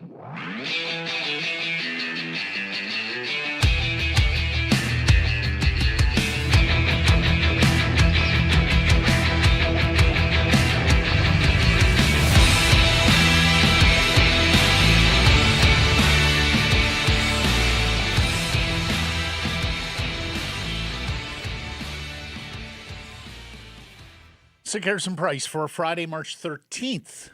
So here's some price for Friday, March 13th.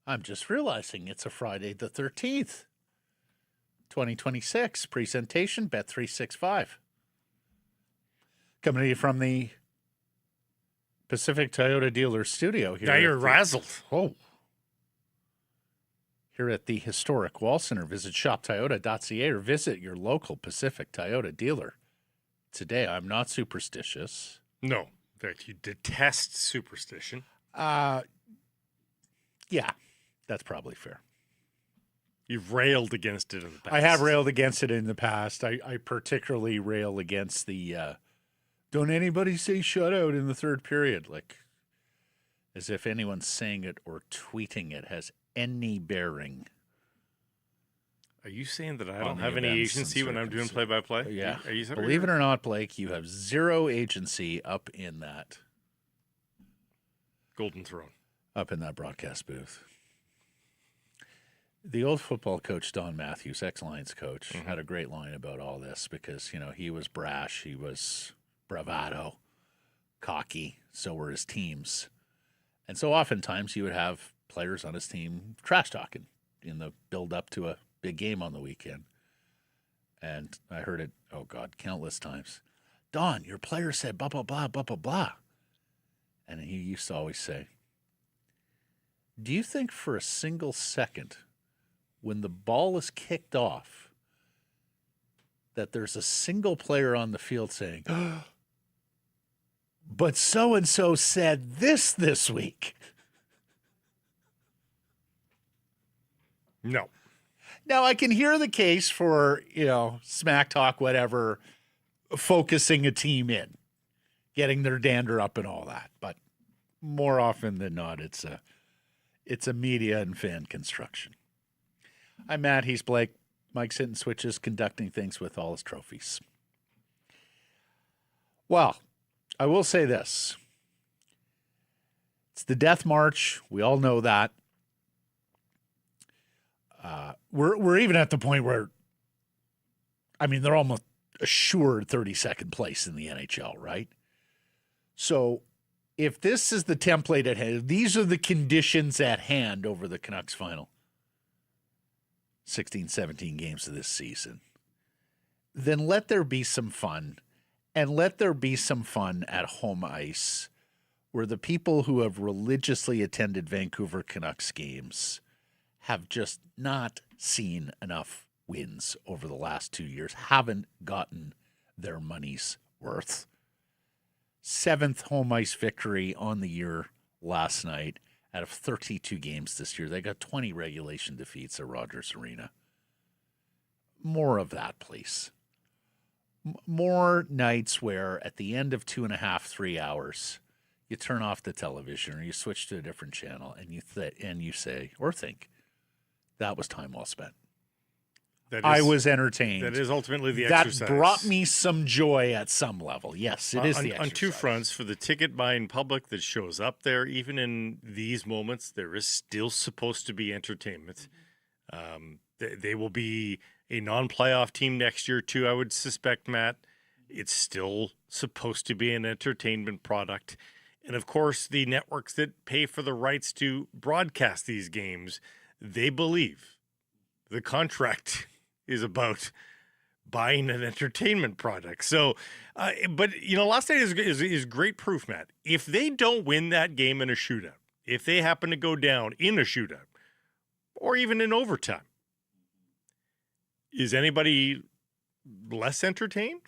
I'm just realizing it's a Friday the 13th, 2026. Presentation, Bet365. Coming to you from the Pacific Toyota Dealer Studio here. Now you're razzled. Oh. Here at the historic Wall Center. Visit shoptoyota.ca or visit your local Pacific Toyota dealer. Today, I'm not superstitious. No. In fact, you detest superstition. Yeah, that's probably fair. You've railed against it in the past. I have railed against it in the past. I particularly rail against the don't anybody say shutout in the third period, like as if anyone saying it or tweeting it has any bearing. Are you saying that I don't have any agency when I'm doing play-by-play? Yeah. Are you Believe it or not, Blake, you have zero agency up in that Golden Throne. Up in that broadcast booth. The old football coach, Don Matthews, ex-Lions coach, had a great line about all this because, he was brash, he was bravado, cocky, so were his teams. And so oftentimes you would have players on his team trash-talking in the build-up to a big game on the weekend. And I heard it, countless times. Don, your player said blah, blah, blah, blah, blah, blah. And he used to always say, do you think for a single second when the ball is kicked off that there's a single player on the field saying, but so-and-so said this week? No. Now, I can hear the case for, smack talk, whatever, focusing a team in, getting their dander up and all that. But more often than not, it's a media and fan construction. I'm Matt. He's Blake. Mike's hitting switches, conducting things with all his trophies. Well, I will say this. It's the death march. We all know that. We're even at the point where, they're almost assured 32nd place in the NHL, right? So if this is the template at hand, these are the conditions at hand over the Canucks final 16, 17 games of this season, then let there be some fun, and let there be some fun at home ice where the people who have religiously attended Vancouver Canucks games have just not seen enough wins over the last 2 years, haven't gotten their money's worth. 7th home ice victory on the year last night out of 32 games this year. They got 20 regulation defeats at Rogers Arena. More of that, please. More nights where at the end of 2.5, 3 hours, you turn off the television or you switch to a different channel and you say or think, that was time well spent. I was entertained. That is ultimately the exercise. That brought me some joy at some level. Yes, it is the exercise. On two fronts, for the ticket-buying public that shows up there, even in these moments, there is still supposed to be entertainment. They will be a non-playoff team next year, too, I would suspect, Matt. It's still supposed to be an entertainment product. And, of course, the networks that pay for the rights to broadcast these games, they believe the contract is about buying an entertainment product. So, but, last night is great proof, Matt. If they don't win that game in a shootout, if they happen to go down in a shootout, or even in overtime, is anybody less entertained?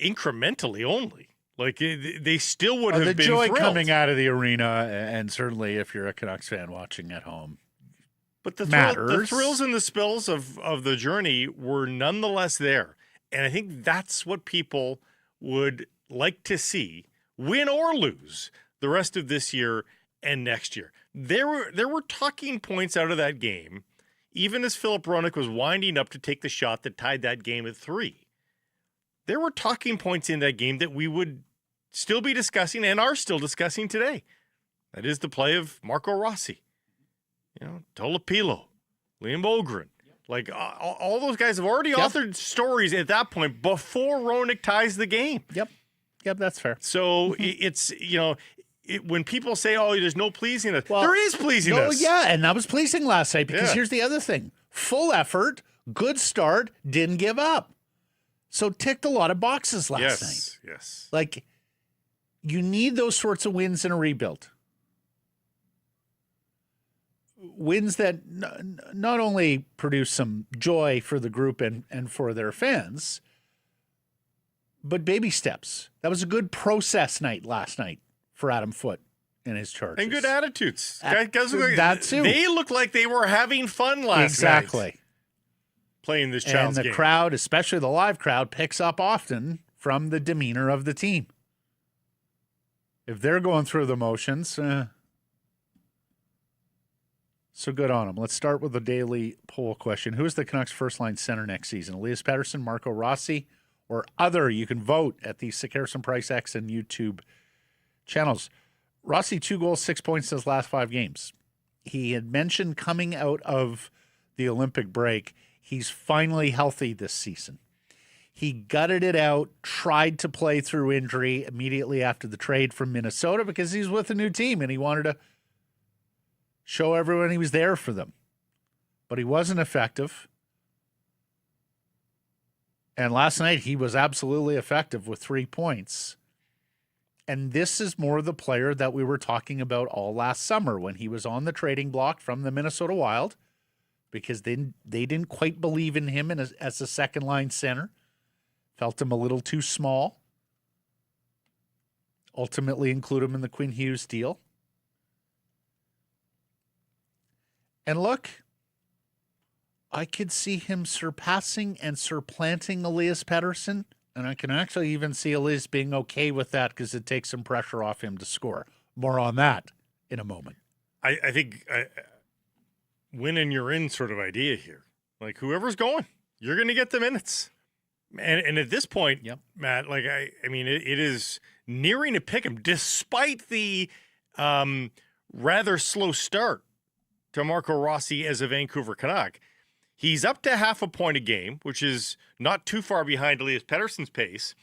Incrementally only. Like, they still would have been the joy thrilled. coming out of the arena, and certainly if you're a Canucks fan watching at home, but the matters. Thrills and the spills of the journey were nonetheless there. And I think that's what people would like to see, win or lose, the rest of this year and next year. There were talking points out of that game even as Philip Hronek was winding up to take the shot that tied that game at 3, there were talking points in that game that we would still be discussing and are still discussing today. That is the play of Marco Rossi, Tolopilo, Liam Ogren. Like, all those guys have already authored stories at that point before Hronek ties the game. Yep, that's fair. So it's, when people say, oh, there's no pleasing us, there is pleasing us. Yeah, and that was pleasing last night because here's the other thing. Full effort, good start, didn't give up. So ticked a lot of boxes last night. Yes. Like, you need those sorts of wins in a rebuild. Wins that not only produce some joy for the group and for their fans, but baby steps. That was a good process night last night for Adam Foote and his Chargers. And good attitudes. That too. They looked like they were having fun last night. Playing this child's game. And the crowd, especially the live crowd, picks up often from the demeanor of the team. If they're going through the motions, so good on them. Let's start with the daily poll question. Who is the Canucks first-line center next season? Elias Pettersson, Marco Rossi, or other? You can vote at the Harrison Price X and YouTube channels. Rossi, 2 goals, 6 points in his last 5 games. He had mentioned coming out of the Olympic break, he's finally healthy this season. He gutted it out, tried to play through injury immediately after the trade from Minnesota because he's with a new team and he wanted to show everyone he was there for them. But he wasn't effective. And last night he was absolutely effective with 3 points. And this is more the player that we were talking about all last summer when he was on the trading block from the Minnesota Wild because they didn't quite believe in him as a second-line center. Felt him a little too small. Ultimately include him in the Quinn Hughes deal. And look, I could see him surpassing and supplanting Elias Pettersson, and I can actually even see Elias being okay with that because it takes some pressure off him to score. More on that in a moment. I think win and you're in sort of idea here. Like, whoever's going, you're going to get the minutes. And at this point, Matt, like I mean, it is nearing a pick 'em, despite the rather slow start to Marco Rossi as a Vancouver Canuck. He's up to half a point a game, which is not too far behind Elias Pettersson's pace,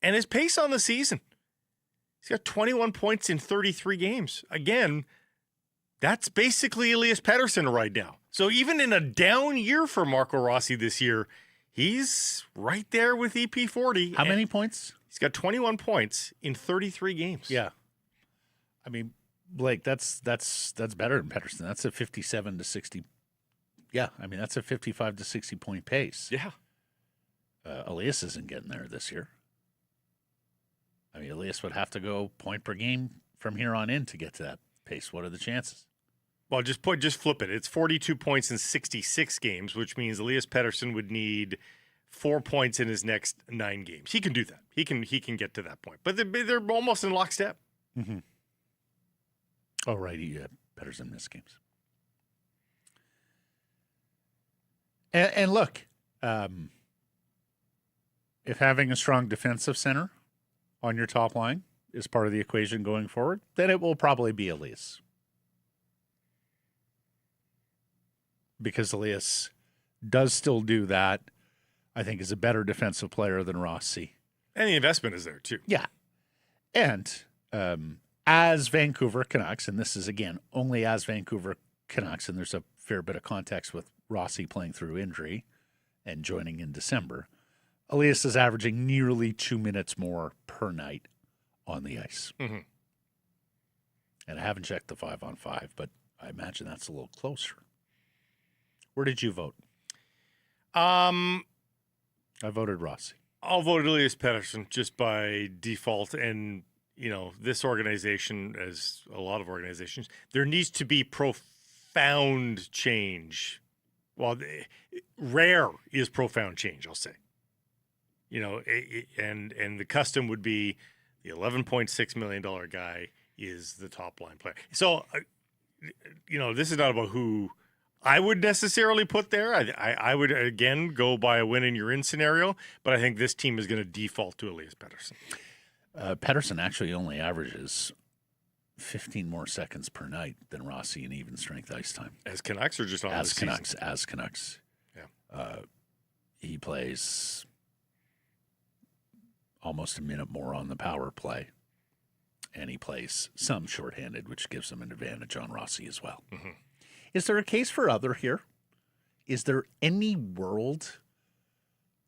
and his pace on the season. He's got 21 points in 33 games. Again, that's basically Elias Pettersson right now. So even in a down year for Marco Rossi this year, he's right there with EP40. How many points? He's got 21 points in 33 games. Yeah. I mean, Blake, that's better than Pettersson. That's a 57 to 60. Yeah, I mean, that's a 55 to 60 point pace. Yeah. Elias isn't getting there this year. I mean, Elias would have to go point per game from here on in to get to that pace. What are the chances? Well, just flip it. It's 42 points in 66 games, which means Elias Pettersson would need 4 points in his next 9 games. He can do that. He can get to that point. But they're almost in lockstep. Mm-hmm. Oh, right. Pettersson missed games. And look, if having a strong defensive center on your top line is part of the equation going forward, then it will probably be Elias. Because Elias does still do that, I think is a better defensive player than Rossi. And the investment is there, too. Yeah. And as Vancouver Canucks, and this is, again, only as Vancouver Canucks, and there's a fair bit of context with Rossi playing through injury and joining in December, Elias is averaging nearly 2 minutes more per night on the ice. Mm-hmm. And I haven't checked the 5-on-5, but I imagine that's a little closer. Where did you vote? I voted Rossi. I'll vote Elias Pettersson just by default. And, this organization, as a lot of organizations, there needs to be profound change. Well, rare is profound change, I'll say. And the custom would be the $11.6 million guy is the top line player. So, this is not about who I would necessarily put there. I would, again, go by a win and you're in scenario, but I think this team is going to default to Elias Pettersson. Pettersson actually only averages 15 more seconds per night than Rossi in even strength ice time. As Canucks or just on as the Canucks? season? As Canucks. Yeah. He plays almost a minute more on the power play, and he plays some shorthanded, which gives him an advantage on Rossi as well. Mm-hmm. Is there a case for other here? Is there any world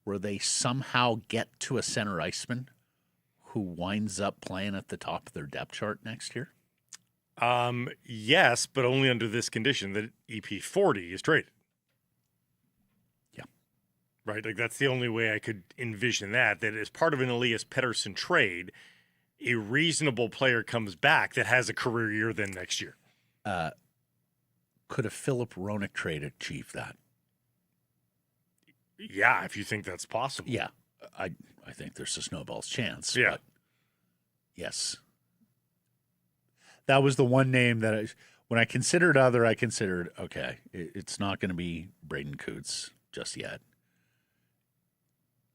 where they somehow get to a center iceman who winds up playing at the top of their depth chart next year? Yes, but only under this condition that EP40 is traded. Yeah. Right? Like, that's the only way I could envision that as part of an Elias Pettersson trade, a reasonable player comes back that has a career year then next year. Could a Philip Roenick trade achieve that? Yeah, if you think that's possible. Yeah. I think there's a snowball's chance. Yeah. But yes. That was the one name that when I considered other, I considered, okay, it's not going to be Braden Coots just yet.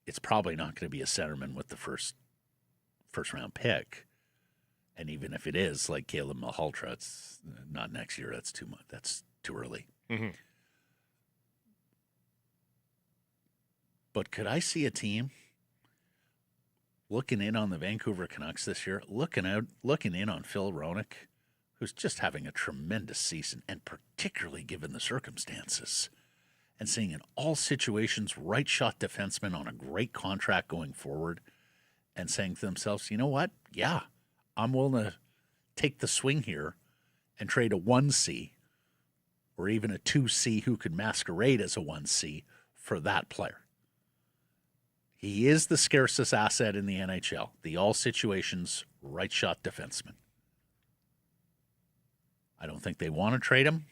It's probably not going to be a centerman with the first round pick. And even if it is, like Caleb Malhotra, it's not next year. That's too much. That's too early. Mm-hmm. But could I see a team looking in on the Vancouver Canucks this year, looking in on Phil Roenick, who's just having a tremendous season, and particularly given the circumstances, and seeing in all situations right shot defenseman on a great contract going forward, and saying to themselves, you know what? Yeah, I'm willing to take the swing here and trade a 1C or even a 2C who could masquerade as a 1C for that player. He is the scarcest asset in the NHL, the all situations right shot defenseman. I don't think they want to trade him.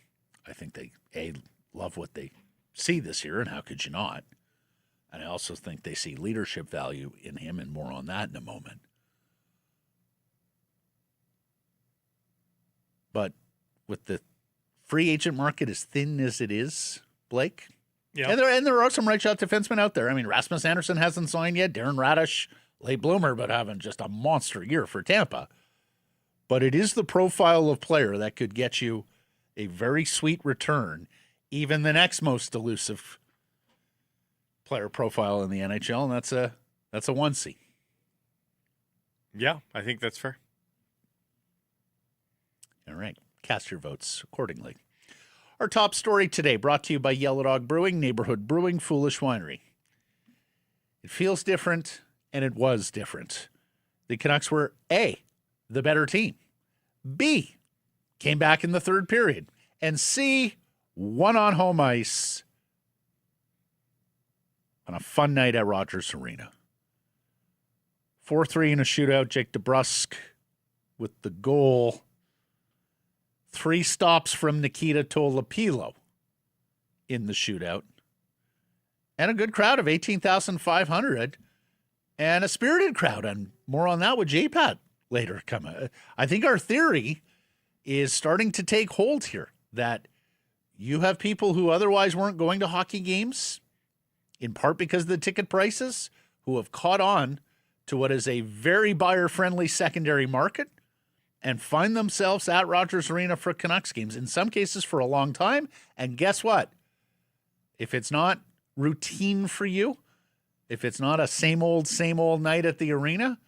I think they, love what they see this year, and how could you not? And I also think they see leadership value in him, and more on that in a moment. But with the free agent market as thin as it is, Blake, yeah, and there are some right shot defensemen out there. I mean, Rasmus Andersson hasn't signed yet. Darren Radish, late bloomer, but having just a monster year for Tampa. But it is the profile of player that could get you a very sweet return, even the next most elusive player profile in the NHL, and that's a 1C. Yeah, I think that's fair. All right. Cast your votes accordingly. Our top story today brought to you by Yellow Dog Brewing, Neighborhood Brewing, Foolish Winery. It feels different, and it was different. The Canucks were A, the better team. B, came back in the third period. And C, won on home ice on a fun night at Rogers Arena. 4-3 in a shootout. Jake DeBrusk with the goal. 3 stops from Nikita Tolopilo in the shootout. And a good crowd of 18,500. And a spirited crowd. And more on that with J-Pat later coming. I think our theory is starting to take hold here. That you have people who otherwise weren't going to hockey games, in part because of the ticket prices, who have caught on to what is a very buyer-friendly secondary market, and find themselves at Rogers Arena for Canucks games, in some cases for a long time. And guess what? If it's not routine for you, if it's not a same old night at the arena,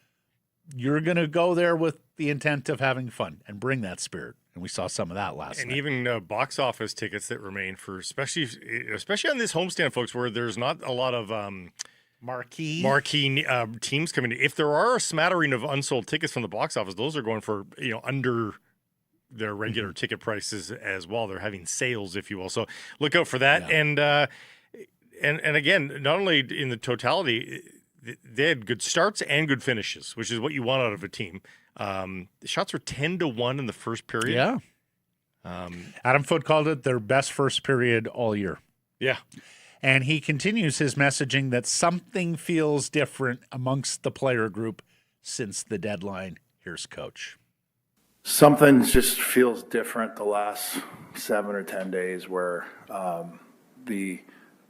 you're going to go there with the intent of having fun and bring that spirit. And we saw some of that last night. And even box office tickets that remain for, especially on this homestand, folks, where there's not a lot of marquee teams coming in. If there are a smattering of unsold tickets from the box office, those are going for under their regular ticket prices as well. They're having sales, if you will. So look out for that. Yeah. And again, not only in the totality, they had good starts and good finishes, which is what you want out of a team. The shots were 10-1 in the first period. Yeah. Adam Foote called it their best first period all year. Yeah. And he continues his messaging that something feels different amongst the player group since the deadline. Here's Coach. Something just feels different the last 7 or 10 days where the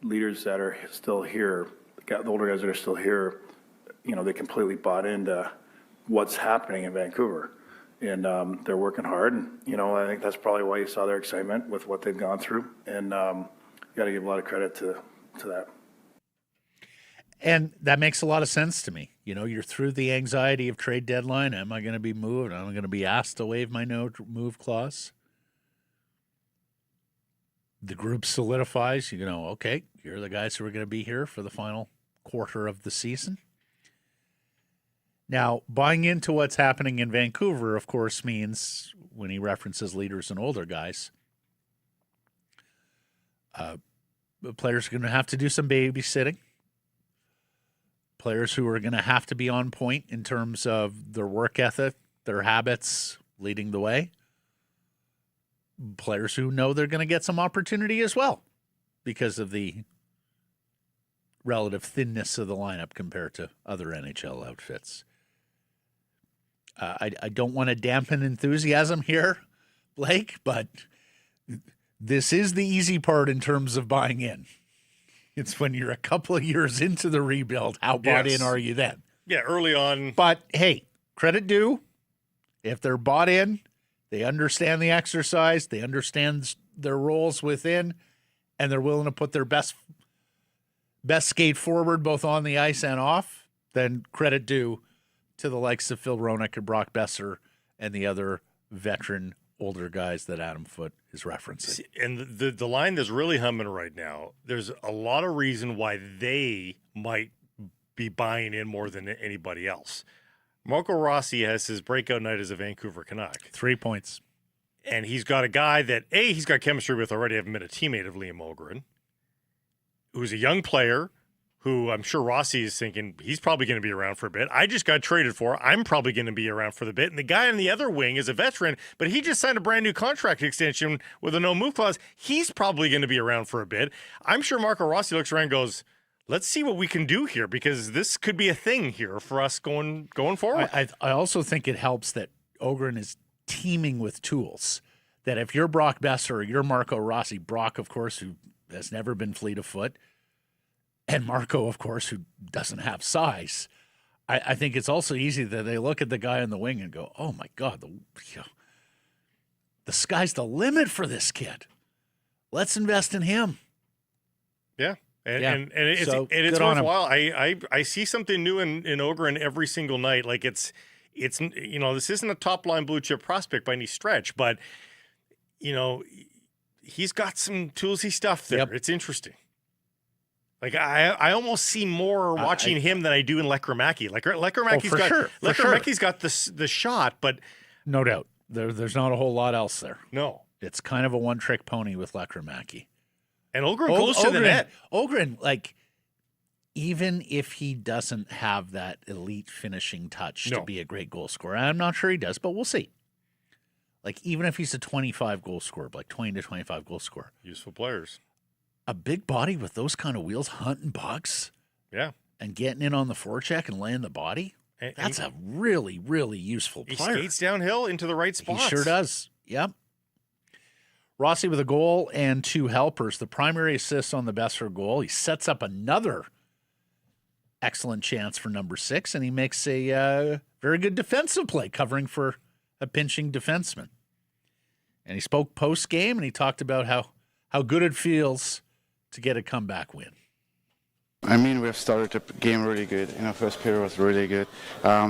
leaders that are still here, the older guys that are still here, they completely bought into what's happening in Vancouver. And they're working hard. And, I think that's probably why you saw their excitement with what they've gone through. And you got to give a lot of credit to that. And that makes a lot of sense to me. You're through the anxiety of trade deadline. Am I going to be moved? Am I going to be asked to waive my no move clause? The group solidifies. Okay, you're the guys who are going to be here for the final quarter of the season. Now, buying into what's happening in Vancouver, of course, means when he references leaders and older guys, the players are going to have to do some babysitting. Players who are going to have to be on point in terms of their work ethic, their habits leading the way. Players who know they're going to get some opportunity as well because of the relative thinness of the lineup compared to other NHL outfits. I don't want to dampen enthusiasm here, Blake, but this is the easy part in terms of buying in. It's when you're a couple of years into the rebuild, how bought in are you then? Yeah, early on. But, hey, credit due. If they're bought in, they understand the exercise, they understand their roles within, and they're willing to put their best skate forward both on the ice and off, then credit due to the likes of Phil Roenick and Brock Besser and the other veteran older guys that Adam Foote is referencing. And the line that's really humming right now, there's a lot of reason why they might be buying in more than anybody else. Marco Rossi has his breakout night as a Vancouver Canuck. 3 points. And he's got a guy that, he's got chemistry with already, having been a teammate of Liam Ogren, who's a young player, who I'm sure Rossi is thinking he's probably going to be around for a bit. I just got traded for. I'm probably going to be around for the bit. And the guy on the other wing is a veteran, but he just signed a brand new contract extension with a no-move clause. He's probably going to be around for a bit. I'm sure Marco Rossi looks around and goes, let's see what we can do here, because this could be a thing here for us going forward. I also think it helps that Ogren is teaming with tools. That if you're Brock Besser or you're Marco Rossi, Brock, of course, who has never been fleet of foot, and Marco, of course, who doesn't have size, I think it's also easy that they look at the guy on the wing and go, oh, my God, the sky's the limit for this kid. Let's invest in him. Yeah. And it's worthwhile. I see something new in Ogren every single night. Like it's this isn't a top line blue chip prospect by any stretch, but he's got some toolsy stuff there. Yep. It's interesting. Like I almost see more watching him than I do in Lekramaki. Lekramacki's got the shot, but no doubt there's not a whole lot else there. No, it's kind of a one trick pony with Lekramacki. And Ogren goes to the net. Ogren, even if he doesn't have that elite finishing touch to be a great goal scorer, I'm not sure he does, but we'll see. Even if he's a 25 goal scorer, 20 to 25 goal scorer. Useful players. A big body with those kind of wheels hunting pucks. Yeah. And getting in on the forecheck and laying the body. That's a really, really useful player. He skates downhill into the right spots. He sure does. Yep. Rossi with a goal and 2 helpers. The primary assist on the Besser goal. He sets up another excellent chance for number 6, and he makes a very good defensive play covering for a pinching defenseman. And he spoke post-game, and he talked about how good it feels to get a comeback win. I mean, we've started the game really good. First period was really good.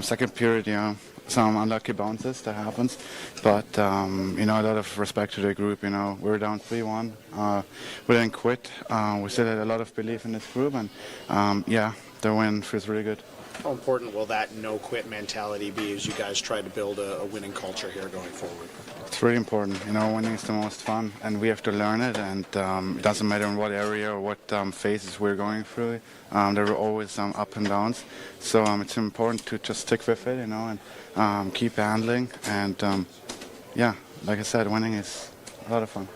Second period, some unlucky bounces, that happens. But, a lot of respect to the group. We were down 3-1. We didn't quit. We still had a lot of belief in this group. And, the win feels really good. How important will that no-quit mentality be as you guys try to build a winning culture here going forward? It's really important. Winning is the most fun, and we have to learn it. And it doesn't matter in what area or what phases we're going through. There are always some up and downs. So it's important to just stick with it, and keep handling. And, like I said, winning is a lot of fun.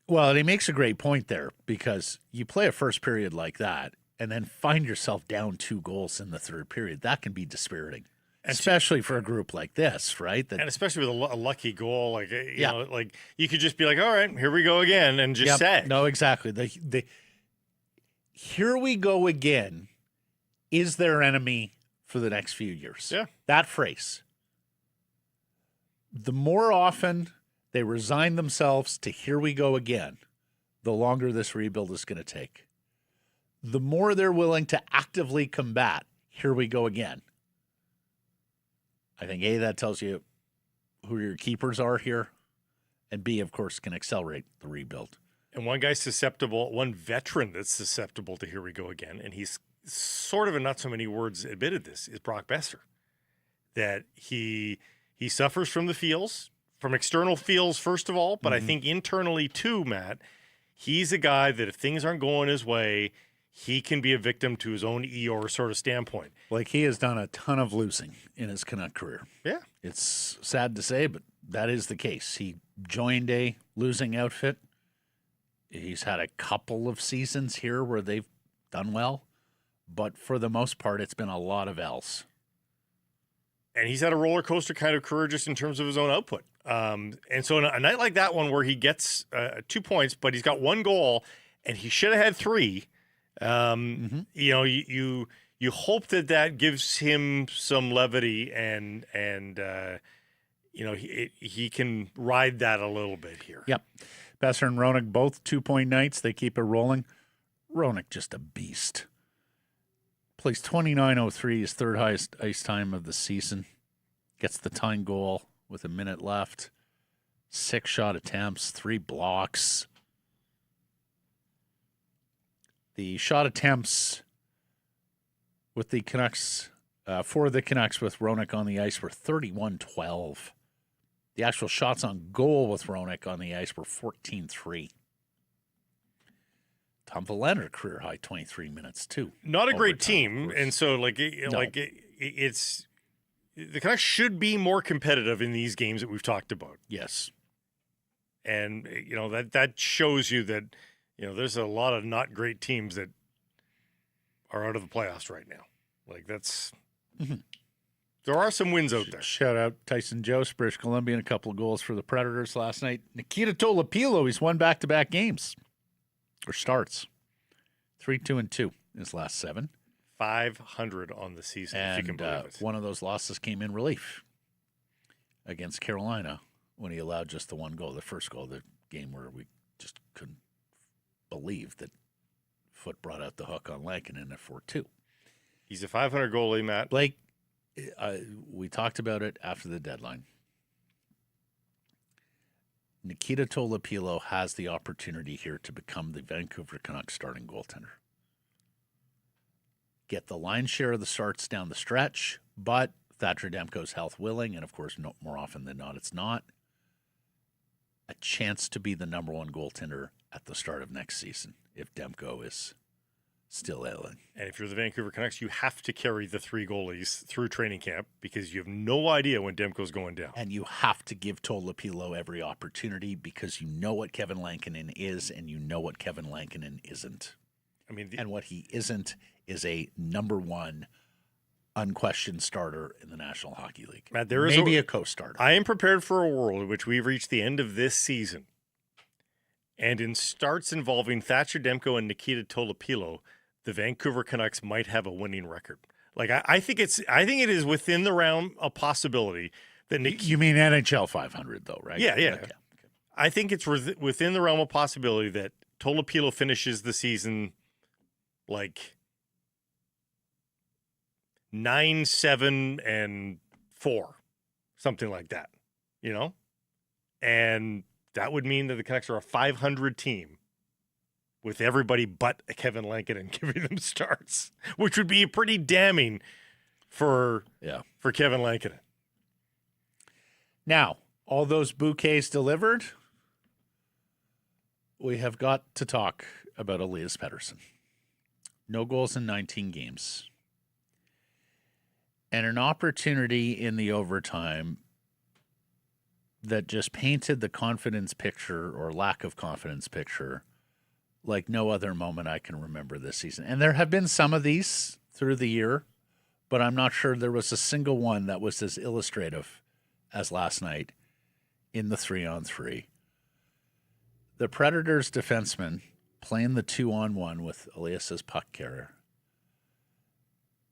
Well, and he makes a great point there, because you play a first period like that and then find yourself down 2 goals in the third period. That can be dispiriting. especially for a group like this, right? And especially with a lucky goal, like you Yeah. know, like you could just be like, all right, here we go again, and just say, No, exactly. The here we go again is their enemy for the next few years. Yeah. That phrase. The more often they resign themselves to here we go again, the longer this rebuild is going to take. The more they're willing to actively combat here we go again. I think A, that tells you who your keepers are here, and B, of course, can accelerate the rebuild. And one veteran that's susceptible to here we go again, and he's sort of in not so many words admitted this, is Brock Besser. That he suffers from the feels, from external feels first of all, but I think internally too, Matt, he's a guy that if things aren't going his way, he can be a victim to his own Eeyore sort of standpoint. Like, he has done a ton of losing in his Canuck career. Yeah. It's sad to say, but that is the case. He joined a losing outfit. He's had a couple of seasons here where they've done well, but for the most part, it's been a lot of L's. And he's had a roller coaster kind of career just in terms of his own output. And so a night like that one where he gets 2 points, but he's got 1 goal, and he should have had 3. You know, you hope that gives him some levity, and you know, he can ride that a little bit here. Yep. Besser and Roenick, both 2-point nights. They keep it rolling. Roenick, just a beast. Plays 29:03, his third highest ice time of the season. Gets the tying goal with a minute left. 6 shot attempts, 3 blocks. The shot attempts with the Canucks, for the Canucks with Roenick on the ice were 31-12. The actual shots on goal with Roenick on the ice were 14-3. Tom Verlander career high 23 minutes too. Not a great Overtime, team, and so it's the Canucks should be more competitive in these games that we've talked about. Yes, and you know that shows you that you know there's a lot of not great teams that are out of the playoffs right now. Like that's there are some wins out there. Shout out Tyson Jost, British Columbia, and a couple of goals for the Predators last night. Nikita Tolopilo, he's won back-to-back games. Or starts. 3-2-2 in his last 7. 500 on the season, if you can believe it. One of those losses came in relief against Carolina when he allowed just the 1 goal, the first goal of the game where we just couldn't believe that Foote brought out the hook on Lankinen at 4-2. He's a 500 goalie, Matt. Blake, we talked about it after the deadline. Nikita Tolopilo has the opportunity here to become the Vancouver Canucks starting goaltender. Get the lion's share of the starts down the stretch, but Thatcher Demko's health willing, and of course, more often than not, it's not. A chance to be the number 1 goaltender at the start of next season if Demko is still ailing. And if you're the Vancouver Canucks, you have to carry the 3 goalies through training camp because you have no idea when Demko's going down. And you have to give Tolopilo every opportunity because you know what Kevin Lankinen is and you know what Kevin Lankinen isn't. I mean, and what he isn't is a number 1 unquestioned starter in the National Hockey League. Matt, there is maybe a co-starter. I am prepared for a world in which we've reached the end of this season. And in starts involving Thatcher Demko and Nikita Tolopilo, the Vancouver Canucks might have a winning record. Like I think it is within the realm of possibility that you mean NHL 500 though, right? Yeah. Okay. I think it's within the realm of possibility that Tolopilo finishes the season like 9-7-4, something like that. You know, and that would mean that the Canucks are a 500 team. With everybody but Kevin Lankinen giving them starts, which would be pretty damning for Kevin Lankinen. Now, all those bouquets delivered, we have got to talk about Elias Pettersson. No goals in 19 games. And an opportunity in the overtime that just painted the confidence picture or lack of confidence picture like no other moment I can remember this season. And there have been some of these through the year, but I'm not sure there was a single one that was as illustrative as last night in the 3-on-3. The Predators defenseman playing the 2-on-1 with Elias as puck carrier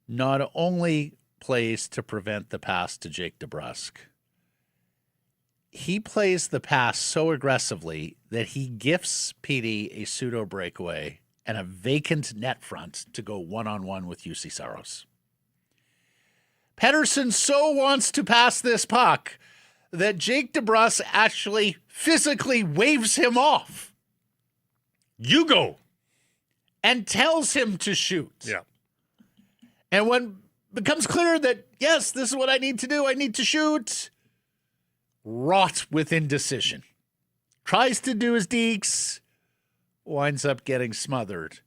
not only plays to prevent the pass to Jake DeBrusk, he plays the pass so aggressively that he gifts PD a pseudo breakaway and a vacant net front to go one-on-one with UC Saros. Pettersson so wants to pass this puck that Jake DeBrusk actually physically waves him off. You go. And tells him to shoot. Yeah. And when it becomes clear that, yes, this is what I need to do, I need to shoot, rot with indecision. Tries to do his deeks, winds up getting smothered.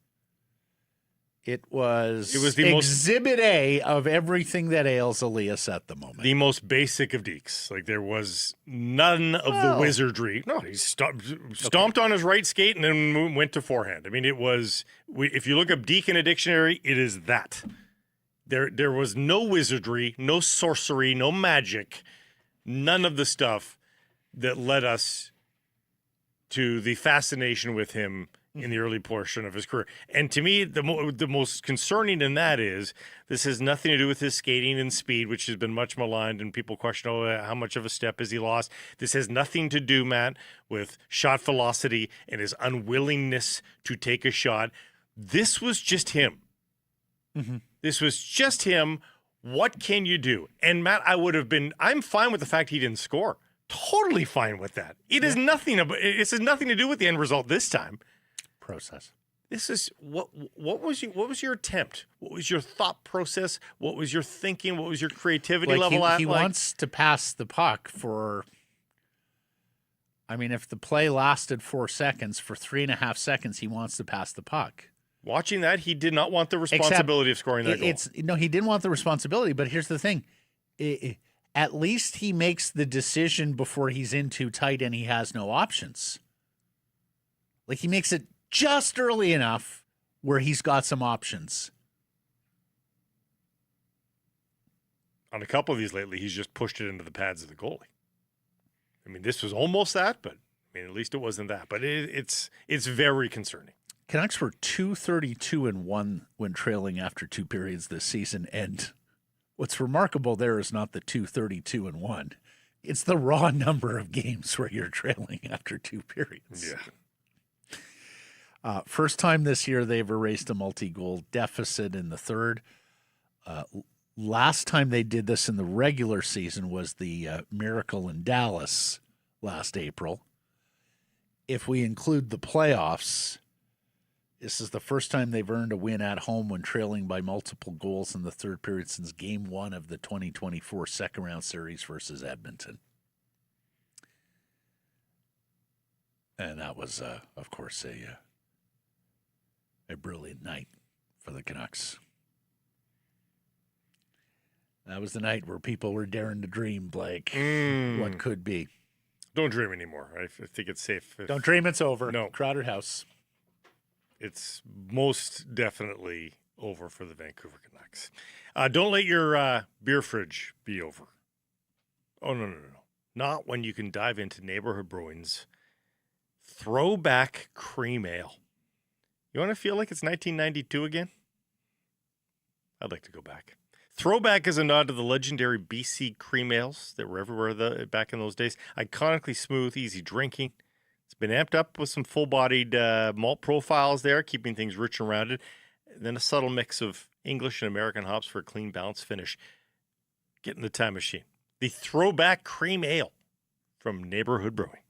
It was the exhibit A of everything that ails Elias at the moment. The most basic of deeks. Like, there was none of the wizardry. No, he stomped on his right skate and then went to forehand. I mean, it was, if you look up deke in a dictionary, it is that. There was no wizardry, no sorcery, no magic, none of the stuff that led us to the fascination with him in the early portion of his career. And to me, the most concerning in that is this has nothing to do with his skating and speed, which has been much maligned, and people question, how much of a step has he lost? This has nothing to do, Matt, with shot velocity and his unwillingness to take a shot. This was just him. Mm-hmm. This was just him. What can you do? And Matt, I'm fine with the fact he didn't score. Totally fine with that. It has nothing to do with the end result this time. Process. This is what was your attempt? What was your thought process? What was your thinking? What was your creativity level at? He wants to pass the puck for, if the play lasted 4 seconds, for 3.5 seconds, he wants to pass the puck. Watching that, he did not want the responsibility of scoring that goal. No, he didn't want the responsibility, but here's the thing. At least he makes the decision before he's in too tight and he has no options. Like, he makes it just early enough where he's got some options. On a couple of these lately, he's just pushed it into the pads of the goalie. This was almost that, but at least it wasn't that. But it's very concerning. Canucks were 2-32-1 when trailing after 2 periods this season, and what's remarkable there is not the 2-32-1. It's the raw number of games where you're trailing after 2 periods. Yeah. First time this year they've erased a multi-goal deficit in the third. Last time they did this in the regular season was the miracle in Dallas last April. If we include the playoffs, this is the first time they've earned a win at home when trailing by multiple goals in the third period since Game 1 of the 2024 second-round series versus Edmonton. And that was, of course, a brilliant night for the Canucks. That was the night where people were daring to dream, Blake, what could be. Don't dream anymore. I think it's safe. Don't dream, it's over. No. Crowded house. It's most definitely over for the Vancouver Canucks. Don't let your beer fridge be over. Oh, no. Not when you can dive into Neighborhood Brewing's Throwback Cream Ale. You want to feel like it's 1992 again? I'd like to go back. Throwback is a nod to the legendary BC cream ales that were everywhere back in those days. Iconically smooth, easy drinking. It's been amped up with some full-bodied malt profiles there, keeping things rich and rounded. And then a subtle mix of English and American hops for a clean, balanced finish. Get in the time machine. The Throwback Cream Ale from Neighborhood Brewing.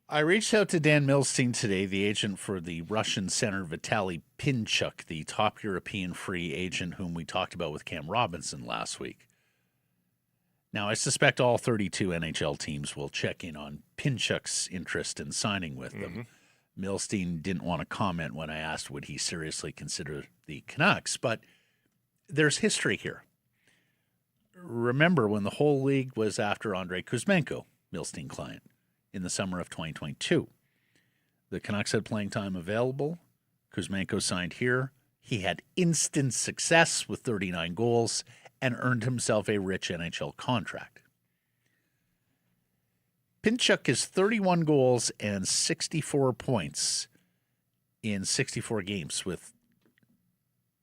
I reached out to Dan Milstein today, the agent for the Russian center Vitaly Pinchuk, the top European free agent whom we talked about with Cam Robinson last week. Now, I suspect all 32 NHL teams will check in on Pinchuk's interest in signing with them. Milstein didn't want to comment when I asked would he seriously consider the Canucks, but there's history here. Remember when the whole league was after Andrei Kuzmenko, Milstein client, in the summer of 2022. The Canucks had playing time available. Kuzmenko signed here. He had instant success with 39 goals and earned himself a rich NHL contract. Pinchuk is 31 goals and 64 points in 64 games with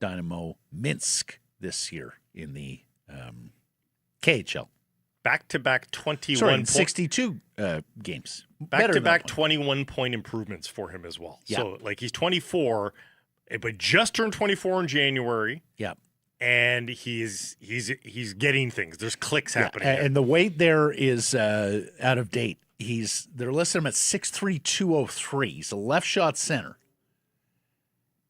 Dynamo Minsk this year in the KHL. Back-to-back 21 Sorry, 62 games. Back-to-back 21-point improvements for him as well. Yeah. So, like, he's 24, but just turned 24 in January. Yeah. And he's getting things. There's clicks happening. And the weight there is out of date. They're listing him at 6'3", 203. He's a left shot center.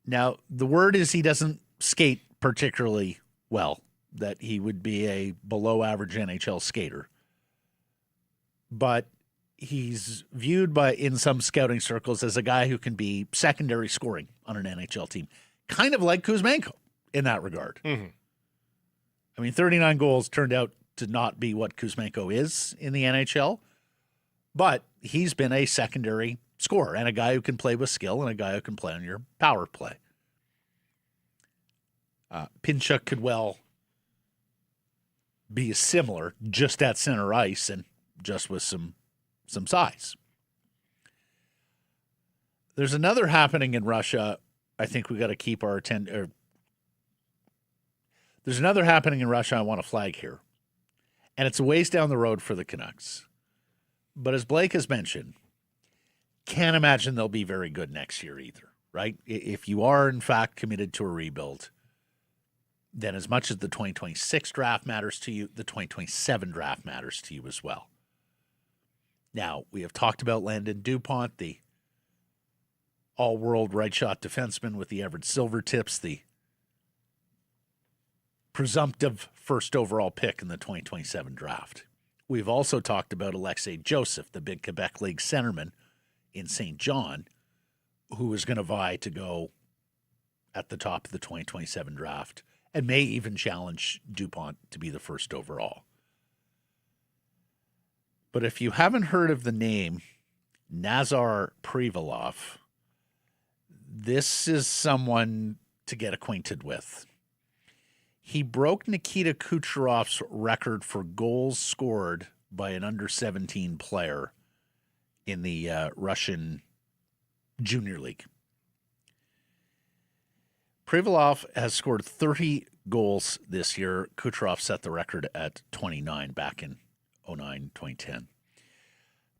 Now, the word is he doesn't skate particularly well, that he would be a below average NHL skater. But he's viewed in some scouting circles as a guy who can be secondary scoring on an NHL team, kind of like Kuzmenko in that regard. Mm-hmm. I mean, 39 goals turned out to not be what Kuzmenko is in the NHL, but he's been a secondary scorer and a guy who can play with skill and a guy who can play on your power play. Pinchuk could well be similar, just at center ice and just with some size. There's another happening in Russia. I think we got to keep our attention. There's another happening in Russia I want to flag here, and it's a ways down the road for the Canucks. But as Blake has mentioned, can't imagine they'll be very good next year either, right? If you are, in fact, committed to a rebuild, then as much as the 2026 draft matters to you, the 2027 draft matters to you as well. Now, we have talked about Landon DuPont, the all-world right-shot defenseman with the Everett Silvertips, the presumptive first overall pick in the 2027 draft. We've also talked about Alexei Joseph, the big Quebec League centerman in St. John, who is going to vie to go at the top of the 2027 draft and may even challenge DuPont to be the first overall. But if you haven't heard of the name Nazar Privalov, this is someone to get acquainted with. He broke Nikita Kucherov's record for goals scored by an under-17 player in the Russian Junior League. Privalov has scored 30 goals this year. Kucherov set the record at 29 back in 2009-2010.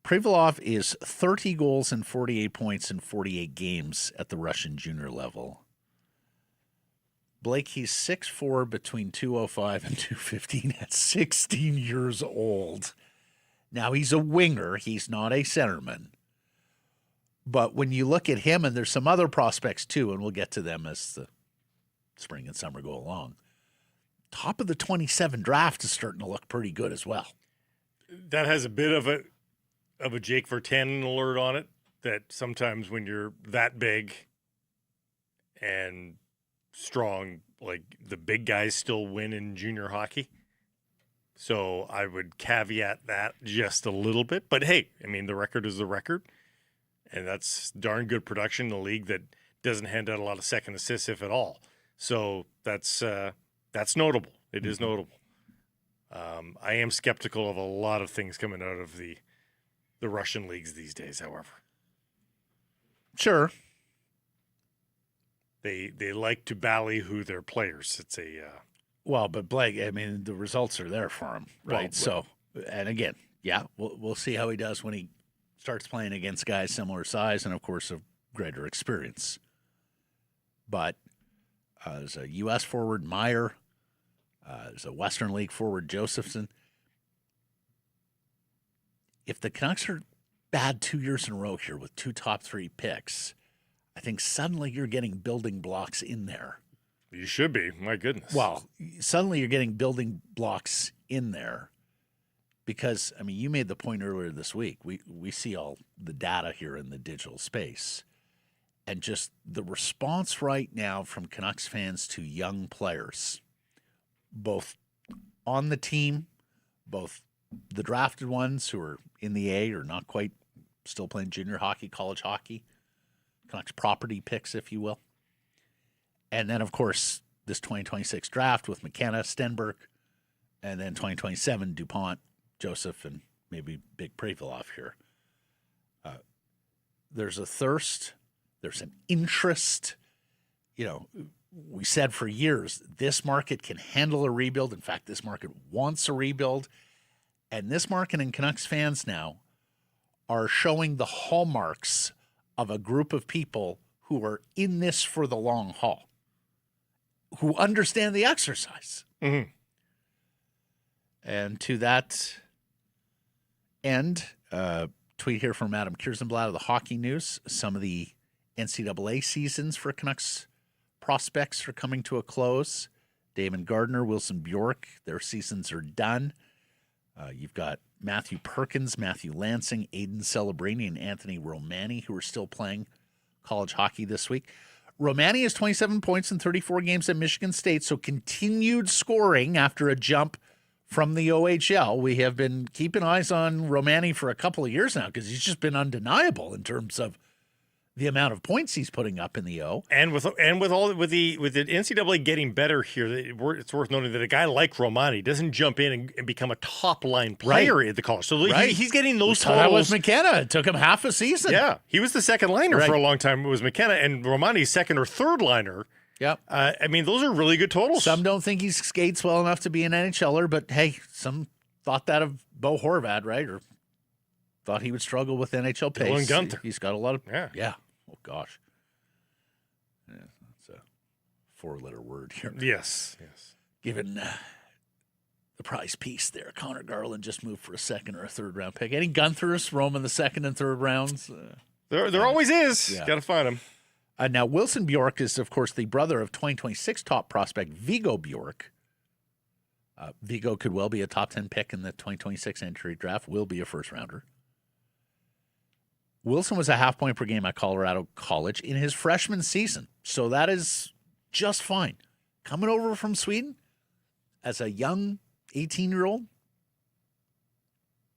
Privalov is 30 goals and 48 points in 48 games at the Russian junior level. Blake, he's 6'4", between 205 and 215 at 16 years old. Now, he's a winger. He's not a centerman. But when you look at him, and there's some other prospects too, and we'll get to them as the spring and summer go along, top of the 27 draft is starting to look pretty good as well. That has a bit of a Jake Virtanen alert on it, that sometimes when you're that big and strong, like, the big guys still win in junior hockey. So I would caveat that just a little bit. But hey, I mean, the record is the record, and that's darn good production in a league that doesn't hand out a lot of second assists, if at all. So that's notable. It is notable. I am skeptical of a lot of things coming out of the Russian leagues these days, however. Sure. They like to ballyhoo their players. It's a well, but Blake, I mean, the results are there for him, right? Well, so, and again, yeah, we'll see how he does when he starts playing against guys similar size and, of course, of greater experience. But there's a U.S. forward, Meyer. There's a Western League forward, Josephson. If the Canucks are bad 2 years in a row here with 2 top 3 picks, I think suddenly you're getting building blocks in there. You should be. My goodness. Well, suddenly you're getting building blocks in there because, I mean, you made the point earlier this week. We see all the data here in the digital space. And just the response right now from Canucks fans to young players, both on the team, both the drafted ones who are in the A or not quite still playing junior hockey, college hockey, Canucks property picks, if you will, And then, of course, this 2026 draft with Mckenna, Stenberg, and then 2027, DuPont, Joseph, and maybe Big Previlov here. There's a thirst. There's an interest. You know, we said for years, this market can handle a rebuild. In fact, this market wants a rebuild. And this market and Canucks fans now are showing the hallmarks of a group of people who are in this for the long haul, who understand the exercise. Mm-hmm. And to that end, tweet here from Adam Kirzenblatt of the Hockey News. Some of the NCAA seasons for Canucks prospects are coming to a close. Damon Gardner, Wilson Bjork, their seasons are done. You've got Matthew Perkins, Matthew Lansing, Aiden Celebrini, and Anthony Romani, who are still playing college hockey this week. Romani has 27 points in 34 games at Michigan State, so continued scoring after a jump from the OHL. We have been keeping eyes on Romani for a couple of years now because he's just been undeniable in terms of the amount of points he's putting up in the O. And with the NCAA getting better here, it's worth noting that a guy like Romani doesn't jump in and become a top line player at the college. So he's getting those totals. That was Mckenna. It took him half a season. Yeah, he was the second liner for a long time. It was Mckenna, and Romani's second or third liner. Yep. I mean, those are really good totals. Some don't think he skates well enough to be an NHLer, but hey, some thought that of Bo Horvat, right? Or thought he would struggle with NHL pace. Dylan Gunther. He's got a lot of yeah. Oh gosh. Yeah, that's a 4-letter word here. Yes. Given the prize piece there, Connor Garland just moved for a second or a third round pick. Any Gunthers roaming the second and third rounds? There always is. Yeah. Got to find them. Now, Wilson Bjork is, of course, the brother of 2026 top prospect Viggo Bjork. Viggo could well be a top 10 pick in the 2026 entry draft, will be a first rounder. Wilson was a half point per game at Colorado College in his freshman season, so that is just fine. Coming over from Sweden as a young 18-year-old,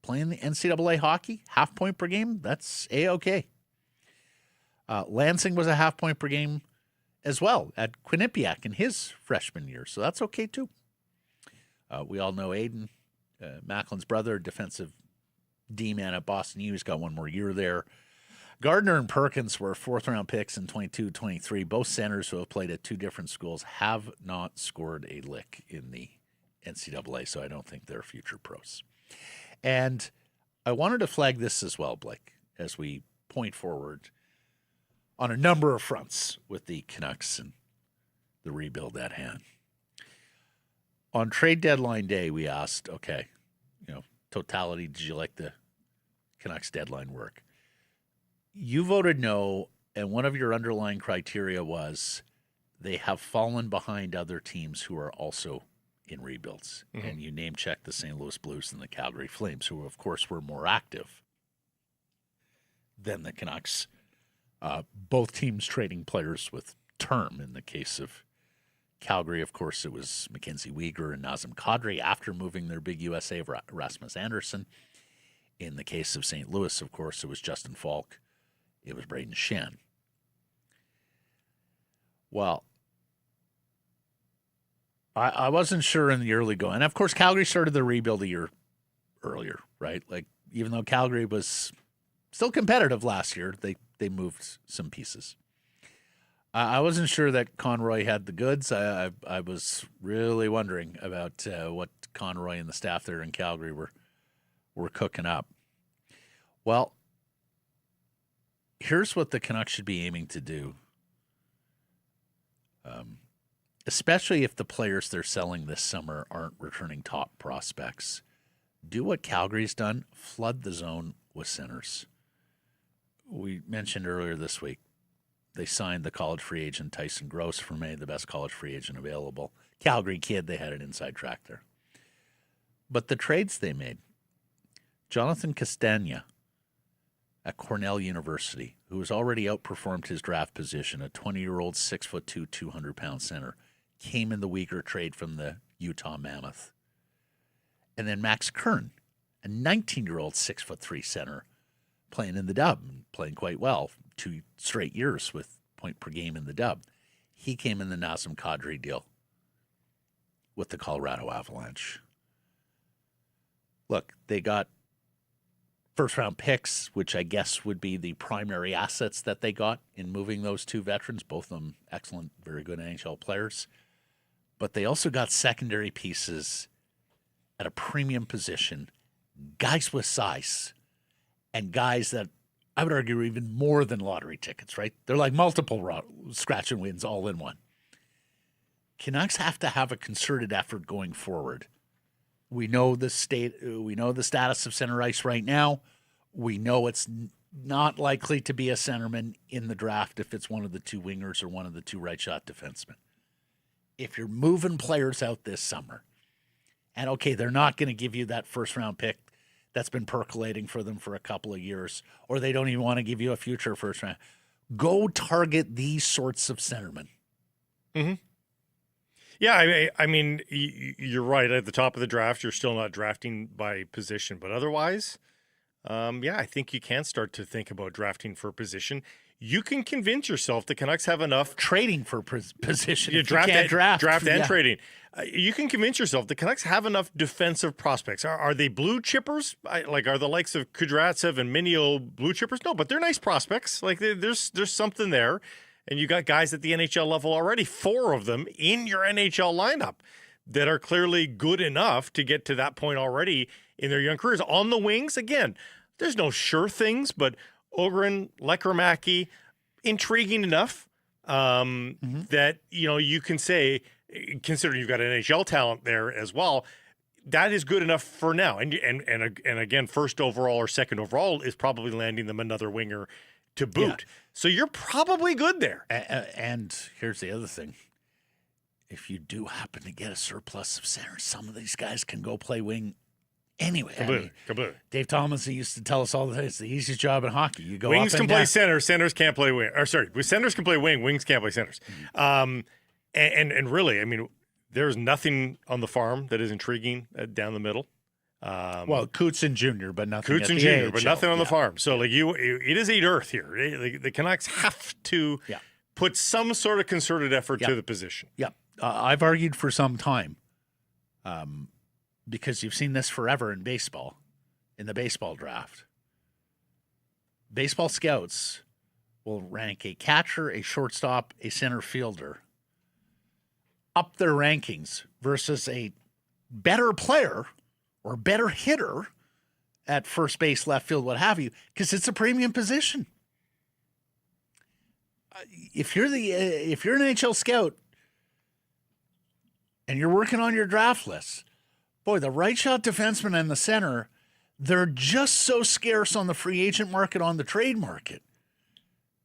playing the NCAA hockey, half point per game, that's A-OK. Lansing was a half point per game as well at Quinnipiac in his freshman year, so that's okay too. We all know Aiden, Macklin's brother, defensive D-man at Boston U. He's got one more year there. Gardner and Perkins were fourth-round picks in 22-23. Both centers who have played at two different schools have not scored a lick in the NCAA, so I don't think they're future pros. And I wanted to flag this as well, Blake, as we point forward on a number of fronts with the Canucks and the rebuild at hand. On trade deadline day, we asked, okay, totality, did you like the Canucks deadline work? You voted no, and one of your underlying criteria was they have fallen behind other teams who are also in rebuilds. Mm-hmm. And you name-checked the St. Louis Blues and the Calgary Flames, who, of course, were more active than the Canucks. Both teams trading players with term. In the case of Calgary, of course, it was Mackenzie Weegar and Nazem Kadri after moving their big USA of Rasmus Andersson. In the case of St. Louis, of course, it was Justin Falk. It was Braden Shen. Well, I wasn't sure in the early going. And, of course, Calgary started the rebuild a year earlier, right? Like, even though Calgary was still competitive last year, they moved some pieces. I wasn't sure that Conroy had the goods. I was really wondering about what Conroy and the staff there in Calgary were cooking up. Well, here's what the Canucks should be aiming to do, especially if the players they're selling this summer aren't returning top prospects. Do what Calgary's done, flood the zone with centers. We mentioned earlier this week, they signed the college free agent Tyson Gross for May, the best college free agent available. Calgary kid, they had an inside track there. But the trades they made, Jonathan Castagna at Cornell University, who has already outperformed his draft position, a 20-year-old, 6'2", 200-pound center, came in the Weegar trade from the Utah Mammoth. And then Max Kern, a 19-year-old, 6'3" center, playing in the dub, playing quite well, 2 straight years with point per game in the dub. He came in the Nazem Kadri deal with the Colorado Avalanche. Look, they got first-round picks, which I guess would be the primary assets that they got in moving those two veterans, both of them excellent, very good NHL players. But they also got secondary pieces at a premium position, guys with size, and guys that I would argue are even more than lottery tickets, right? They're like multiple scratch and wins all in one. Canucks have to have a concerted effort going forward. We know the status of center ice right now. We know it's not likely to be a centerman in the draft if it's one of the two wingers or one of the two right shot defensemen. If you're moving players out this summer, and okay, they're not going to give you that first round pick that's been percolating for them for a couple of years, or they don't even want to give you a future first round, go target these sorts of centermen. Mm-hmm. Yeah, I mean, you're right. At the top of the draft, you're still not drafting by position. But otherwise, I think you can start to think about drafting for position. You can convince yourself the Canucks have enough. Trading for position. You draft and yeah. trading. You can convince yourself the Canucks have enough defensive prospects. Are they blue chippers? Are the likes of Kudryavtsev and Minio blue chippers? No, but they're nice prospects. Like there's something there. And you got guys at the NHL level already, 4 of them in your NHL lineup that are clearly good enough to get to that point already in their young careers. On the wings, again, there's no sure things, but Ogren, Lekkerimäki, intriguing enough that, you can say, considering you've got NHL talent there as well, that is good enough for now. And again, first overall or second overall is probably landing them another winger to boot. Yeah. So you're probably good there. And here's the other thing. If you do happen to get a surplus of centers, some of these guys can go play wing anyway. Completely. Dave Tomlinson used to tell us all the time, it's the easiest job in hockey. You go wings up and can play down. centers can't play wing. Or sorry, centers can play wing, wings can't play centers. And really, I mean, there's nothing on the farm that is intriguing down the middle. Coots and Junior, but nothing. Coots and Junior, but nothing on the farm. So, it is 8 earth here. The Canucks have to put some sort of concerted effort to the position. Yeah, I've argued for some time, because you've seen this forever in baseball, in the baseball draft. Baseball scouts will rank a catcher, a shortstop, a center fielder up their rankings versus a better player or better hitter at first base, left field, what have you, because it's a premium position. If you're an NHL scout and you're working on your draft list, boy, the right shot defenseman and the center, they're just so scarce on the free agent market, on the trade market,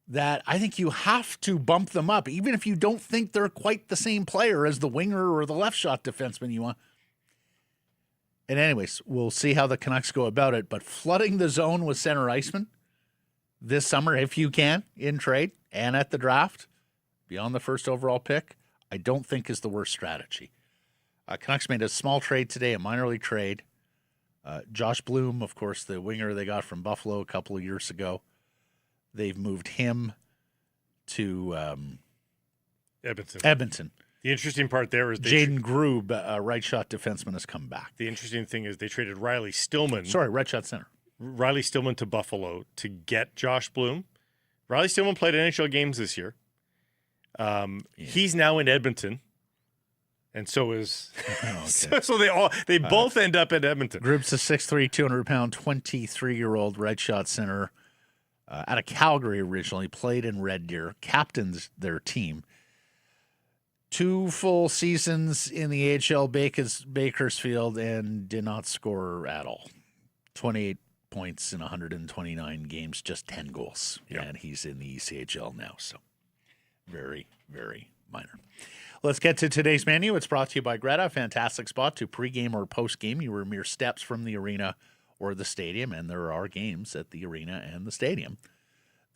that I think you have to bump them up, even if you don't think they're quite the same player as the winger or the left shot defenseman you want. And anyways, we'll see how the Canucks go about it. But flooding the zone with center icemen this summer, if you can, in trade and at the draft, beyond the first overall pick, I don't think is the worst strategy. Canucks made a small trade today, a minor league trade. Josh Bloom, of course, the winger they got from Buffalo a couple of years ago. They've moved him to Edmonton. The interesting part there is Jaden Grube, a right shot defenseman, has come back. The interesting thing is they traded Riley Stillman. Right shot center. Riley Stillman to Buffalo to get Josh Bloom. Riley Stillman played NHL games this year. He's now in Edmonton, and so is so they both end up in Edmonton. Grube's a 6'3", 200-pound, 23-year-old right shot center out of Calgary originally. Played in Red Deer, captains their team. 2 full seasons in the AHL Bakersfield and did not score at all. 28 points in 129 games, just 10 goals. Yep. And he's in the ECHL now, so very, very minor. Let's get to today's menu. It's brought to you by Greta, a fantastic spot to pregame or postgame. You were mere steps from the arena or the stadium, and there are games at the arena and the stadium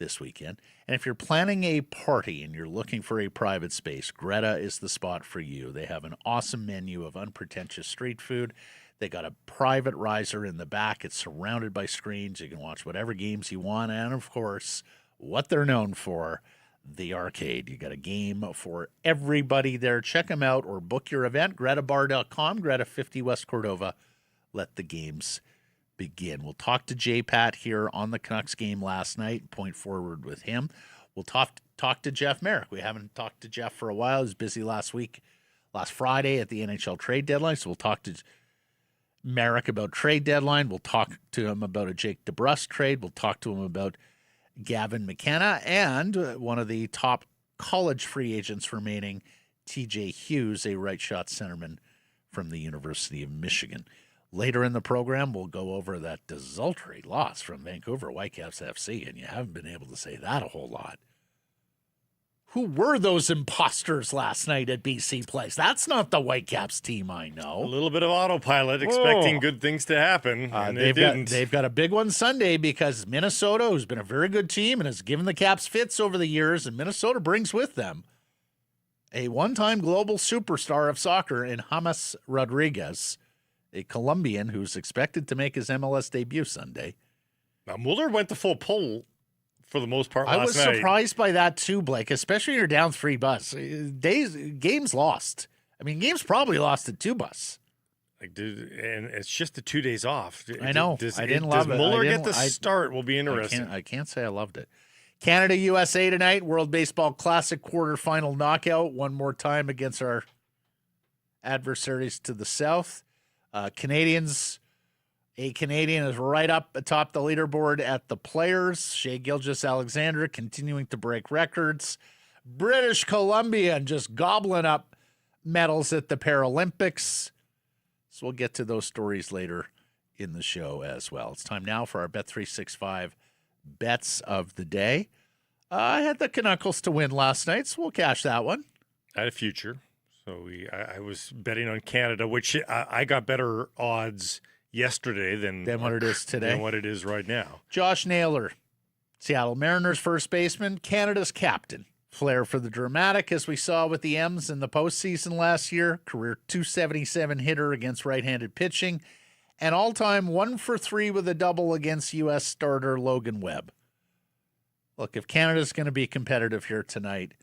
this weekend. And if you're planning a party and you're looking for a private space, Greta is the spot for you. They have an awesome menu of unpretentious street food. They got a private riser in the back. It's surrounded by screens. You can watch whatever games you want. And, of course, what they're known for, the Arcade. You got a game for everybody there. Check them out or book your event. GretaBar.com, Greta 50 West Cordova. Let the games begin. We'll talk to J-Pat here on the Canucks game last night, point forward with him. We'll talk to Jeff Merrick. We haven't talked to Jeff for a while. He was busy last Friday at the NHL trade deadline, so we'll talk to Marek about trade deadline. We'll talk to him about a Jake DeBrusk trade. We'll talk to him about Gavin Mckenna and one of the top college free agents remaining, TJ Hughes, a right shot centerman from the University of Michigan. Later in the program, we'll go over that desultory loss from Vancouver Whitecaps FC, and you haven't been able to say that a whole lot. Who were those imposters last night at BC Place? That's not the Whitecaps team I know. A little bit of autopilot, expecting good things to happen, and they didn't. They've got a big one Sunday because Minnesota, who's been a very good team and has given the Caps fits over the years, and Minnesota brings with them a one-time global superstar of soccer in James Rodriguez, a Colombian who's expected to make his MLS debut Sunday. Now, Müller went the full pull for the most part last night. I was surprised by that too, Blake, especially when you're down 3-bus. Games lost. I mean, games probably lost at 2-bus. And it's just the 2 days off. I know. I didn't love it. Does Müller get the start? Will be interesting. I can't say I loved it. Canada, USA tonight, World Baseball Classic quarterfinal knockout. One more time against our adversaries to the south. Canadians, a Canadian is right up atop the leaderboard at the Players. Shea Gilgeous-Alexander continuing to break records. British Columbia just gobbling up medals at the Paralympics. So we'll get to those stories later in the show as well. It's time now for our Bet365 bets of the day. I had the Canucks to win last night, so we'll cash that one. I had a future. So I was betting on Canada, which I got better odds yesterday than what it is today. Than what it is right now. Josh Naylor, Seattle Mariners first baseman, Canada's captain. Flair for the dramatic, as we saw with the M's in the postseason last year. Career .277 hitter against right-handed pitching. And all-time 1-for-3 with a double against U.S. starter Logan Webb. Look, if Canada's going to be competitive here tonight,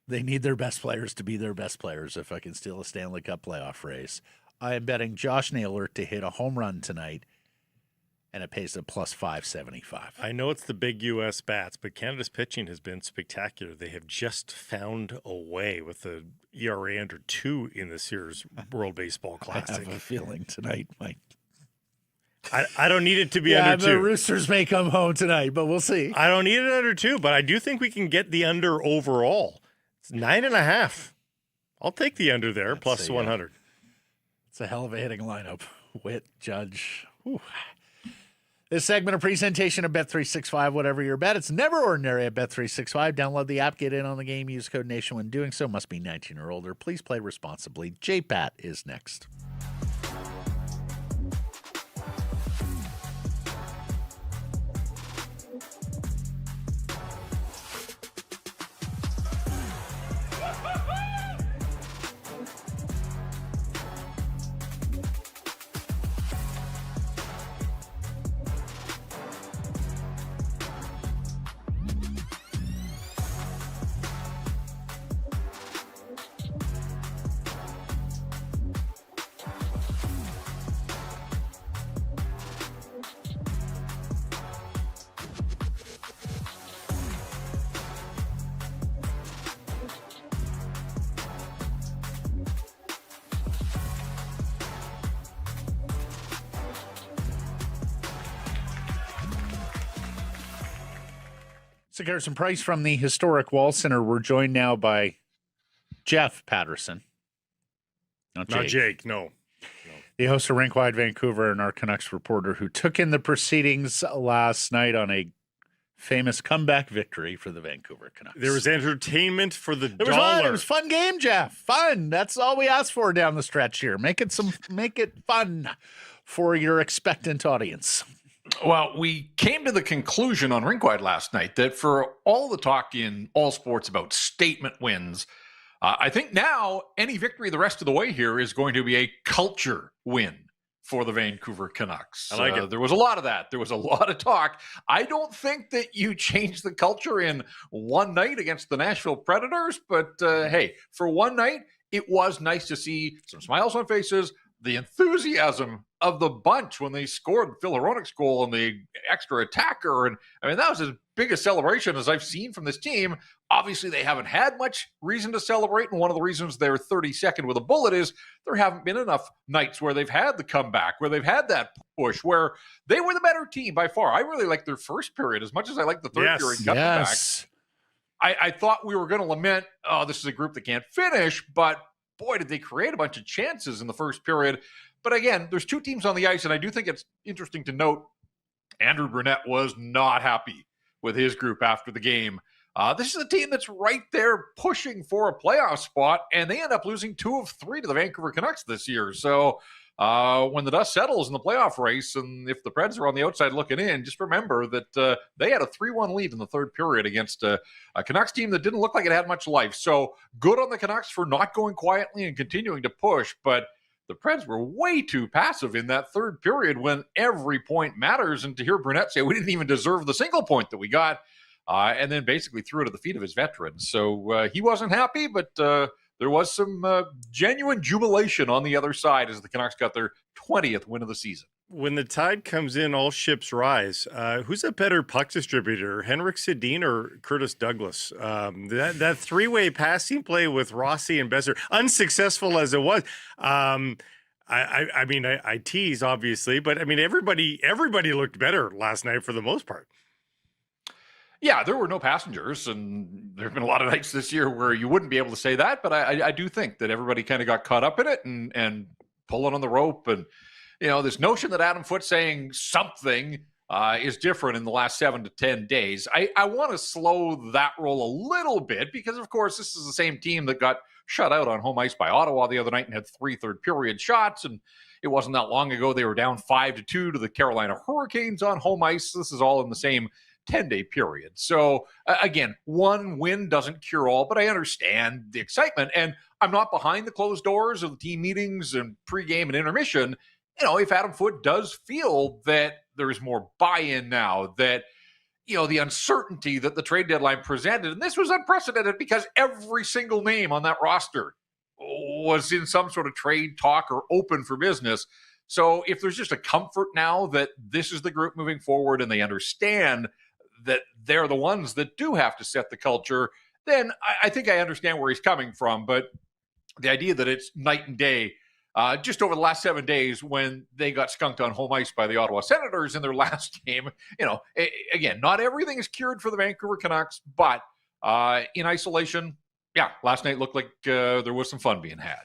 they need their best players to be their best players, if I can steal a Stanley Cup playoff race. I am betting Josh Naylor to hit a home run tonight, and it pays a plus 575. I know it's the big U.S. bats, but Canada's pitching has been spectacular. They have just found a way with the ERA under 2 in this year's World Baseball Classic. I have a feeling tonight might. I don't need it to be under 2. The Roosters may come home tonight, but we'll see. I don't need it under 2, but I do think we can get the under overall. It's 9.5. I'll take the under there, plus 100. It's a hell of a hitting lineup. Witt, Judge. Whew. This segment, a presentation of Bet365, whatever your bet. It's never ordinary at Bet365. Download the app, get in on the game, use code NATION when doing so. Must be 19 or older. Please play responsibly. J-Pat is next. Garrison Price from the historic Wall Center. We're joined now by Jeff Paterson. Not Jake. No. The host of RinkWide Vancouver and our Canucks reporter who took in the proceedings last night on a famous comeback victory for the Vancouver Canucks. There was entertainment for the dollar. It was a fun game, Jeff. Fun. That's all we asked for down the stretch here. Make it fun for your expectant audience. Well, we came to the conclusion on RinkWide last night that for all the talk in all sports about statement wins, I think now any victory the rest of the way here is going to be a culture win for the Vancouver Canucks. I like it. There was a lot of that. There was a lot of talk. I don't think that you change the culture in one night against the Nashville Predators, but hey, for one night, it was nice to see some smiles on faces, the enthusiasm of the bunch when they scored Phil Hronik's goal and the extra attacker. And I mean, that was as big a celebration as I've seen from this team. Obviously, they haven't had much reason to celebrate. And one of the reasons they're 32nd with a bullet is there haven't been enough nights where they've had the comeback, where they've had that push, where they were the better team by far. I really liked their first period as much as I liked the third period coming back. I thought we were going to lament, oh, this is a group that can't finish, but boy, did they create a bunch of chances in the first period. But again, there's two teams on the ice, and I do think it's interesting to note Andrew Brunette was not happy with his group after the game. This is a team that's right there pushing for a playoff spot, and they end up losing 2 of 3 to the Vancouver Canucks this year. So when the dust settles in the playoff race, and if the Preds are on the outside looking in, just remember that they had a 3-1 lead in the third period against a Canucks team that didn't look like it had much life. So good on the Canucks for not going quietly and continuing to push, but the Preds were way too passive in that third period when every point matters. And to hear Brunette say, we didn't even deserve the single point that we got, and then basically threw it at the feet of his veterans. So he wasn't happy, but there was some genuine jubilation on the other side as the Canucks got their 20th win of the season. When the tide comes in, all ships rise. Who's a better puck distributor, Henrik Sedin or Curtis Douglas? That three-way passing play with Rossi and Besser, unsuccessful as it was. I mean, I tease, obviously, but I mean, everybody looked better last night for the most part. Yeah, there were no passengers, and there have been a lot of nights this year where you wouldn't be able to say that, but I do think that everybody kind of got caught up in it and pulling on the rope. And, you know, this notion that Adam Foote saying something is different in the last 7 to 10 days. I want to slow that roll a little bit because, of course, this is the same team that got shut out on home ice by Ottawa the other night and had 3 third-period shots, and it wasn't that long ago they were down 5-2 to the Carolina Hurricanes on home ice. This is all in the same 10-day period. So again, one win doesn't cure all, but I understand the excitement, and I'm not behind the closed doors of the team meetings and pregame and intermission. You know, if Adam Foote does feel that there is more buy-in now, that, you know, the uncertainty that the trade deadline presented, and this was unprecedented because every single name on that roster was in some sort of trade talk or open for business. So if there's just a comfort now that this is the group moving forward and they understand that they're the ones that do have to set the culture, then I think I understand where he's coming from. But the idea that it's night and day, just over the last 7 days when they got skunked on home ice by the Ottawa Senators in their last game, you know, again, not everything is cured for the Vancouver Canucks, but in isolation, yeah, last night looked like there was some fun being had.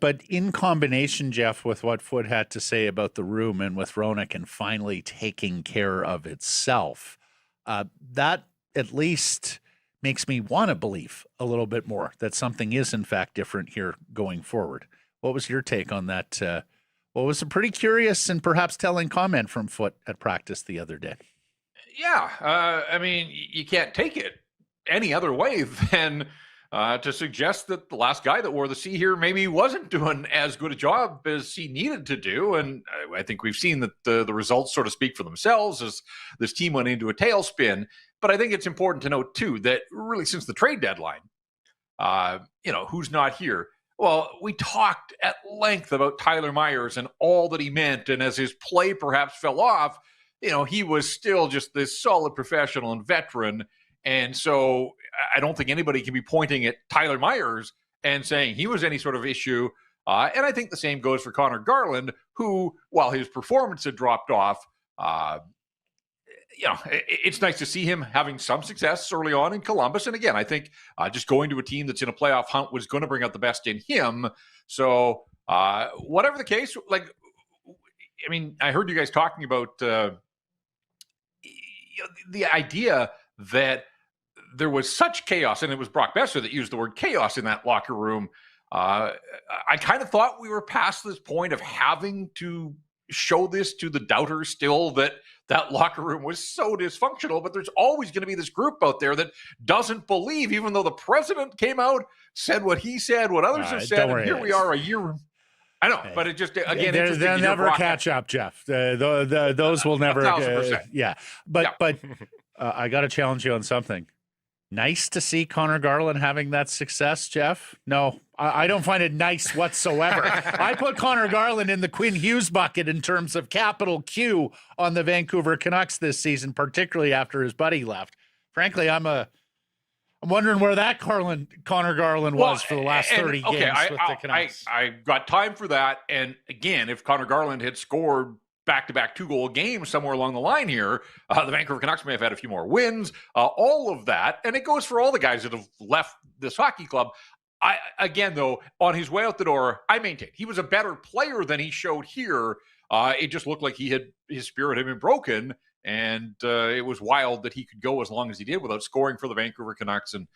But in combination, Jeff, with what Foote had to say about the room and with Hronik and finally taking care of itself, that at least makes me want to believe a little bit more that something is in fact different here going forward. What was your take on that? What was a pretty curious and perhaps telling comment from Foote at practice the other day? Yeah, I mean, you can't take it any other way than to suggest that the last guy that wore the C here maybe wasn't doing as good a job as he needed to do. And I think we've seen that the results sort of speak for themselves as this team went into a tailspin. But I think it's important to note, too, that really since the trade deadline, you know, who's not here? Well, we talked at length about Tyler Myers and all that he meant. And as his play perhaps fell off, you know, he was still just this solid professional and veteran. And so I don't think anybody can be pointing at Tyler Myers and saying he was any sort of issue. And I think the same goes for Connor Garland, who, while his performance had dropped off, you know, it's nice to see him having some success early on in Columbus. And again, I think just going to a team that's in a playoff hunt was going to bring out the best in him. So whatever the case, like, I mean, I heard you guys talking about the idea that there was such chaos, and it was Brock Besser that used the word chaos in that locker room. I kind of thought we were past this point of having to show this to the doubters still, that locker room was so dysfunctional, but there's always going to be this group out there that doesn't believe, even though the president came out, said what he said, what others have said, and here we are a year. I know, but it just, again, they'll never catch up, Jeff. Those will never. 1,000%. Yeah, but I got to challenge you on something. Nice to see Connor Garland having that success, Jeff. No, I don't find it nice whatsoever. I put Connor Garland in the Quinn Hughes bucket in terms of capital Q on the Vancouver Canucks this season, particularly after his buddy left. Frankly, I'm wondering where that Connor Garland was for the last 30 games with the Canucks. I got time for that. And again, if Connor Garland had scored back-to-back 2-goal games somewhere along the line here, the Vancouver Canucks may have had a few more wins, all of that. And it goes for all the guys that have left this hockey club. Again, though, on his way out the door, I maintain he was a better player than he showed here. It just looked like his spirit had been broken. And it was wild that he could go as long as he did without scoring for the Vancouver Canucks, and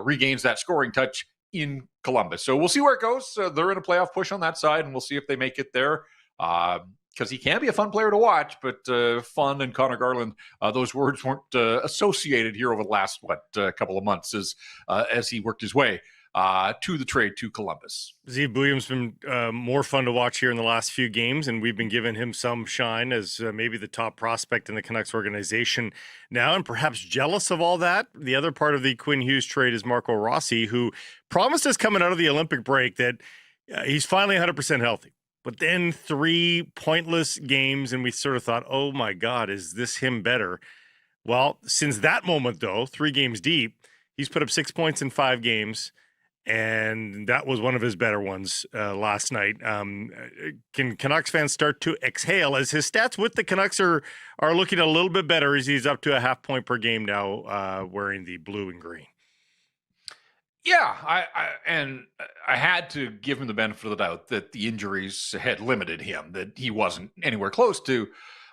regains that scoring touch in Columbus. So we'll see where it goes. They're in a playoff push on that side, and we'll see if they make it there. Because he can be a fun player to watch, but fun and Connor Garland, those words weren't associated here over the last, couple of months as he worked his way to the trade to Columbus. Zeev Buium's been more fun to watch here in the last few games, and we've been giving him some shine as maybe the top prospect in the Canucks organization now, and perhaps jealous of all that. The other part of the Quinn Hughes trade is Marco Rossi, who promised us coming out of the Olympic break that he's finally 100% healthy. But then 3 pointless games, and we sort of thought, oh my God, is this him better? Well, since that moment, though, 3 games deep, he's put up 6 points in 5 games, and that was one of his better ones last night. Can Canucks fans start to exhale as his stats with the Canucks are looking a little bit better as he's up to a half point per game now wearing the blue and green? Yeah, I had to give him the benefit of the doubt that the injuries had limited him, that he wasn't anywhere close to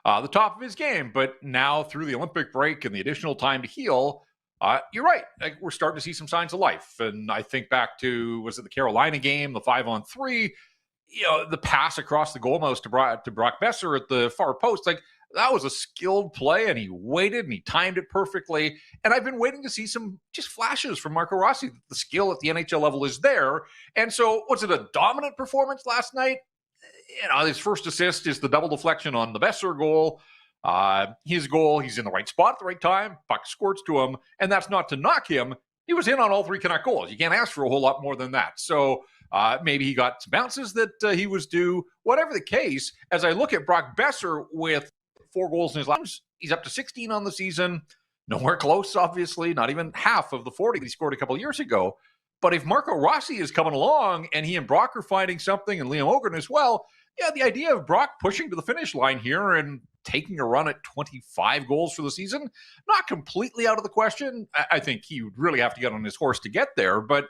the top of his game. But now through the Olympic break and the additional time to heal, you're right. We're starting to see some signs of life. And I think back to, was it the Carolina game, the 5-on-3, the pass across the goalpost to Brock Besser at the far post, that was a skilled play, and he waited and he timed it perfectly. And I've been waiting to see some just flashes from Marco Rossi. The skill at the NHL level is there. And so was it a dominant performance last night? His first assist is the double deflection on the Besser goal. His goal, he's in the right spot at the right time. Puck squirts to him. And that's not to knock him. He was in on all 3 Canuck goals. You can't ask for a whole lot more than that. So maybe he got some bounces that he was due. Whatever the case, as I look at Brock Besser with 4 goals in his lives, he's up to 16 on the season. Nowhere close, obviously, not even half of the 40 that he scored a couple of years ago. But if Marco Rossi is coming along and he and Brock are finding something, and Liam Ogren as well, the idea of Brock pushing to the finish line here and taking a run at 25 goals for the season, not completely out of the question. I think he would really have to get on his horse to get there, but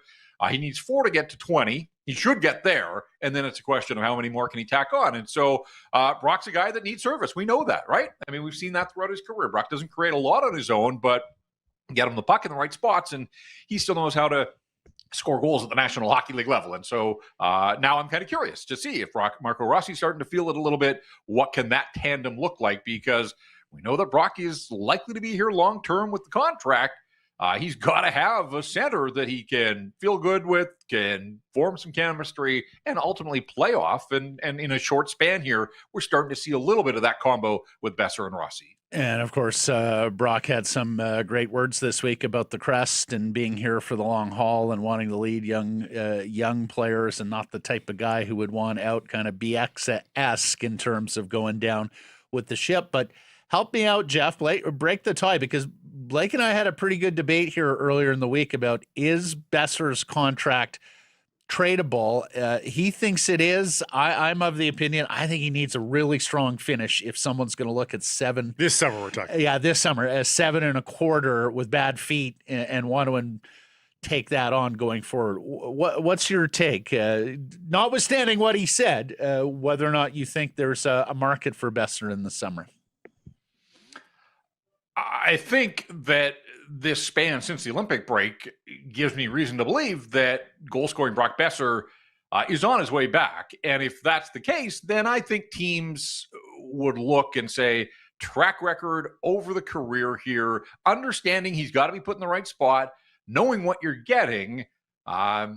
he needs 4 to get to 20. He should get there, and then it's a question of how many more can he tack on. And so Brock's a guy that needs service. We know that, right? I mean, we've seen that throughout his career. Brock doesn't create a lot on his own, but get him the puck in the right spots, and he still knows how to score goals at the National Hockey League level. And so now I'm kind of curious to see if Marco Rossi's starting to feel it a little bit. What can that tandem look like? Because we know that Brock is likely to be here long-term with the contract. He's got to have a center that he can feel good with, can form some chemistry, and ultimately play off. And in a short span here, we're starting to see a little bit of that combo with Besser and Rossi. And, of course, Brock had some great words this week about the crest and being here for the long haul and wanting to lead young players, and not the type of guy who would want out, kind of BX-esque in terms of going down with the ship. But help me out, Jeff. Break the tie, because Blake and I had a pretty good debate here earlier in the week about, is Besser's contract tradable? He thinks it is. I'm of the opinion, I think he needs a really strong finish if someone's going to look at 7. This summer we're talking. Yeah, this summer, 7 1/4 with bad feet and want to take that on going forward. What's your take? Notwithstanding what he said, whether or not you think there's a market for Besser in the summer. I think that this span since the Olympic break gives me reason to believe that goal-scoring Brock Besser is on his way back. And if that's the case, then I think teams would look and say, track record over the career here, understanding he's got to be put in the right spot, knowing what you're getting, I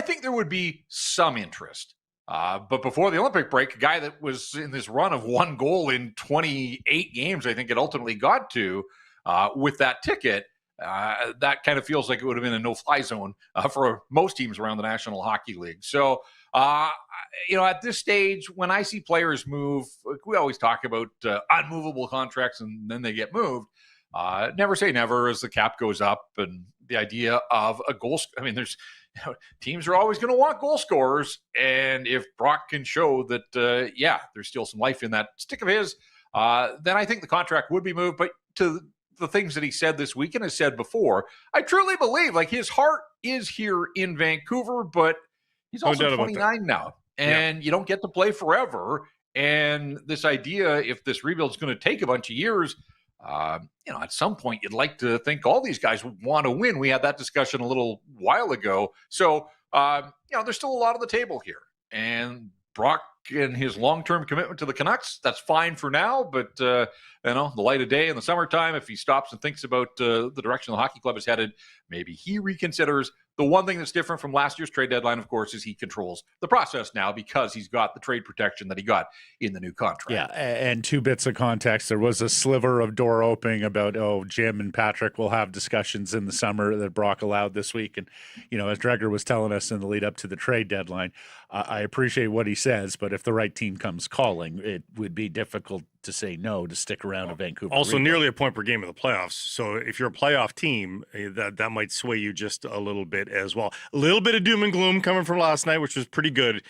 think there would be some interest. But before the Olympic break, a guy that was in this run of 1 goal in 28 games, I think it ultimately got to, with that ticket, that kind of feels like it would have been a no-fly zone for most teams around the National Hockey League. So, at this stage, when I see players move, we always talk about unmovable contracts and then they get moved. Never say never as the cap goes up, and the idea of a goal. I mean, teams are always going to want goal scorers, and if Brock can show that, there's still some life in that stick of his, then I think the contract would be moved. But to the things that he said this week and has said before, I truly believe like his heart is here in Vancouver, but he's also 29 now, and you don't get to play forever. And this idea, if this rebuild is going to take a bunch of years, at some point you'd like to think all these guys would want to win. We had that discussion a little while ago. So, there's still a lot on the table here. And Brock and his long-term commitment to the Canucks, that's fine for now. But, the light of day in the summertime, if he stops and thinks about the direction the hockey club is headed, maybe he reconsiders. The one thing that's different from last year's trade deadline, of course, is he controls the process now because he's got the trade protection that he got in the new contract. Yeah, and 2 bits of context. There was a sliver of door opening about, Jim and Patrick will have discussions in the summer that Brock allowed this week. And, as Dreger was telling us in the lead up to the trade deadline, I appreciate what he says, but if the right team comes calling, it would be difficult to say no to stick around in Vancouver. Also, nearly a point per game of the playoffs. So if you're a playoff team, that might sway you just a little bit as well. A little bit of doom and gloom coming from last night, which was pretty good.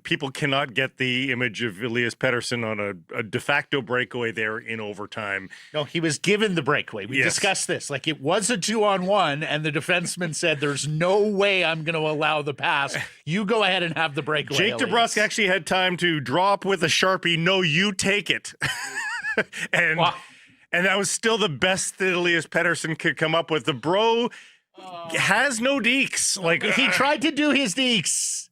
People cannot get the image of Elias Pettersson on a de facto breakaway there in overtime. No, he was given the breakaway. We discussed this. Like, it was a 2-on-1, and the defenseman said, there's no way I'm going to allow the pass. You go ahead and have the breakaway. Jake Elias. DeBrusk actually had time to draw up with a Sharpie, no, you take it. And that was still the best that Elias Pettersson could come up with. The bro has no deeks. Like, he tried to do his deeks.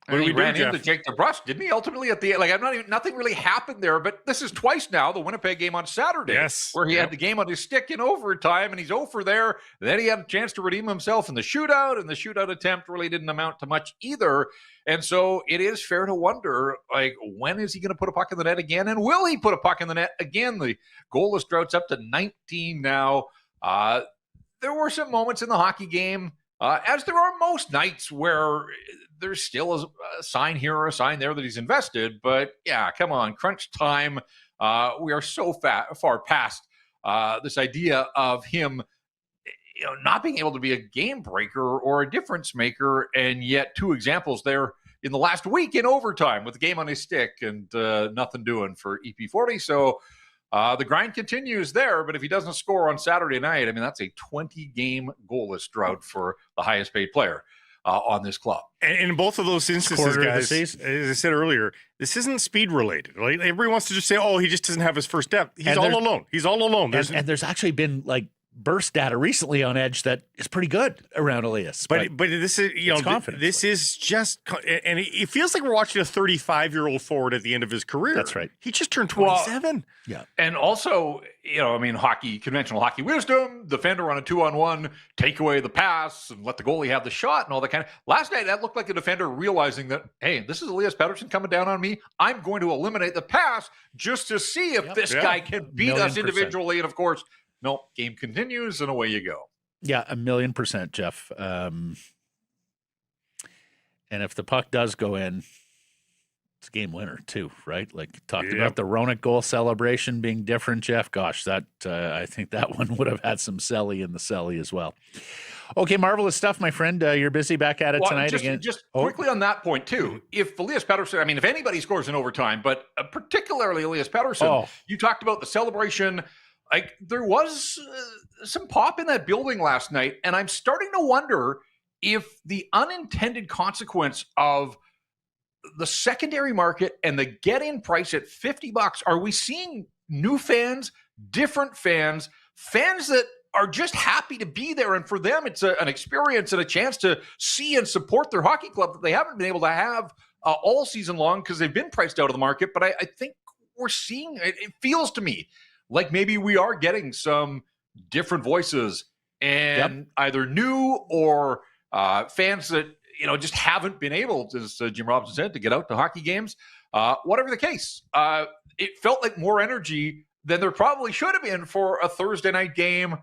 What do we ran into Jake DeBrusk, didn't he? Ultimately, at the end, nothing really happened there. But this is twice now. The Winnipeg game on Saturday, where he had the game on his stick in overtime, and he's over there. Then he had a chance to redeem himself in the shootout, and the shootout attempt really didn't amount to much either. And so it is fair to wonder, like, when is he going to put a puck in the net again, and will he put a puck in the net again? The goalless drought's up to 19 now. There were some moments in the hockey game, as there are most nights, where there's still a sign here or a sign there that he's invested. But yeah, come on, crunch time. We are so far past this idea of him, not being able to be a game breaker or a difference maker. And yet 2 examples there in the last week in overtime with the game on his stick and nothing doing for EP40. So the grind continues there, but if he doesn't score on Saturday night, I mean, that's a 20-game goalless drought for the highest paid player on this club. And in both of those instances, guys, as I said earlier, this isn't speed related. Right? Everybody wants to just say, he just doesn't have his first step. He's all alone. He's all alone. And there's actually been like burst data recently on Edge that is pretty good around Elias. But this is, this is just, and it feels like we're watching a 35-year-old forward at the end of his career. That's right. He just turned 27. Yeah. And also, conventional hockey wisdom, defender on a 2-on-1, take away the pass and let the goalie have the shot and all that kind of. Last night, that looked like a defender realizing that, hey, this is Elias Pettersson coming down on me. I'm going to eliminate the pass just to see if this guy can beat us individually. And of course, no, game continues and away you go. Yeah, 1,000,000%, Jeff. And if the puck does go in, it's a game winner too, right? Like, talked about the Roenick goal celebration being different, Jeff. Gosh, that I think that one would have had some celly in the celly as well. Okay, marvelous stuff, my friend. You're busy back at it tonight again. Just quickly on that point too. If Elias Pettersson, if anybody scores in overtime, but particularly Elias Pettersson, you talked about the celebration. Like, there was some pop in that building last night, and I'm starting to wonder if the unintended consequence of the secondary market and the get-in price at $50, are we seeing new fans, different fans that are just happy to be there, and for them it's an experience and a chance to see and support their hockey club that they haven't been able to have all season long because they've been priced out of the market. But I think we're seeing, it feels to me like maybe we are getting some different voices and either new or fans that just haven't been able, as Jim Robinson said, to get out to hockey games. Whatever the case, it felt like more energy than there probably should have been for a Thursday night game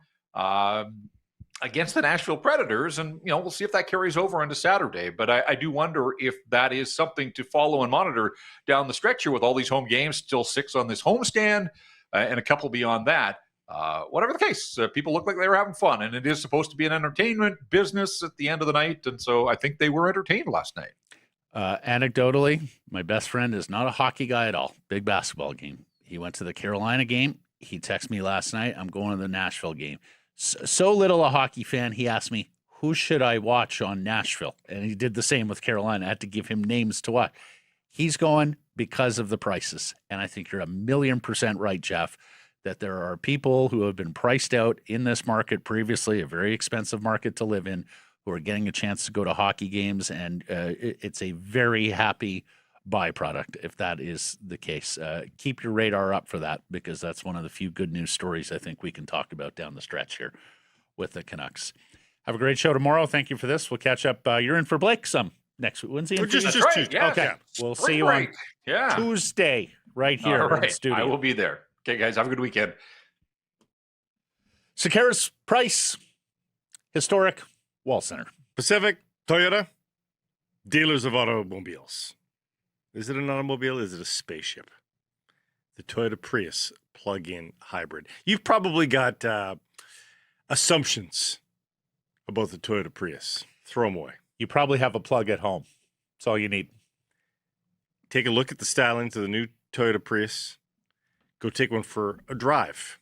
against the Nashville Predators. And, we'll see if that carries over into Saturday. But I do wonder if that is something to follow and monitor down the stretch here with all these home games, still 6 on this homestand and a couple beyond that. Whatever the case, people look like they were having fun. And it is supposed to be an entertainment business at the end of the night. And so I think they were entertained last night. Anecdotally, my best friend is not a hockey guy at all. Big basketball game. He went to the Carolina game. He texted me last night, I'm going to the Nashville game. So little a hockey fan, he asked me, who should I watch on Nashville? And he did the same with Carolina. I had to give him names to watch. He's going because of the prices. And I think you're 1,000,000% right, Jeff, that there are people who have been priced out in this market previously, a very expensive market to live in, who are getting a chance to go to hockey games. And it's a very happy byproduct if that is the case. Keep your radar up for that, because that's one of the few good news stories I think we can talk about down the stretch here with the Canucks. Have a great show tomorrow. Thank you for this. We'll catch up. You're in for Blake some next week. When's he in? Just right. Tuesday. Yeah. Okay. Yeah. We'll Spring see you break. on Tuesday right here in the studio. I will be there. Okay, guys, have a good weekend. Sekeres Price, historic Wall Center. Pacific, Toyota, dealers of automobiles. Is it an automobile? Is it a spaceship? The Toyota Prius plug-in hybrid. You've probably got assumptions about the Toyota Prius. Throw them away. You probably have a plug at home. That's all you need. Take a look at the stylings of the new Toyota Prius. Go take one for a drive